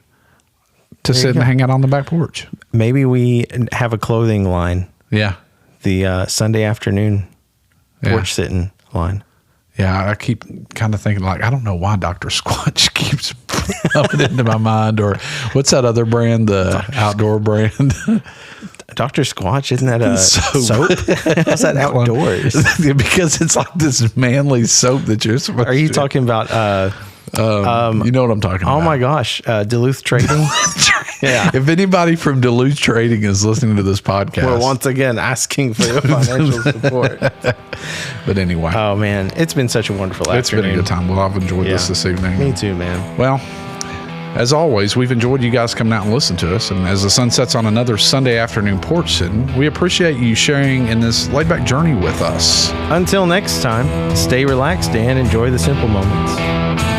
to sit and hang out on the back porch. Maybe we have a clothing line. Yeah. The Sunday afternoon porch sitting line. Yeah, I keep kind of thinking like, I don't know why Dr. Squatch keeps popping into my mind, or what's that other brand, the outdoor brand? Dr. Squatch, isn't that a soap? How's that outdoors? Because it's like this manly soap that you're supposed to. Are you talking about? You know what I'm talking about. Oh my gosh, Duluth Trading. Yeah. If anybody from Duluth Trading is listening to this podcast, we're once again asking for your financial support. But anyway. Oh man, it's been such a wonderful afternoon. It's been a good time. Well, I've enjoyed this evening. Me too, man. Well, as always, we've enjoyed you guys coming out and listening to us. And as the sun sets on another Sunday afternoon porch sitting, we appreciate you sharing in this laid-back journey with us. Until next time, stay relaxed and enjoy the simple moments.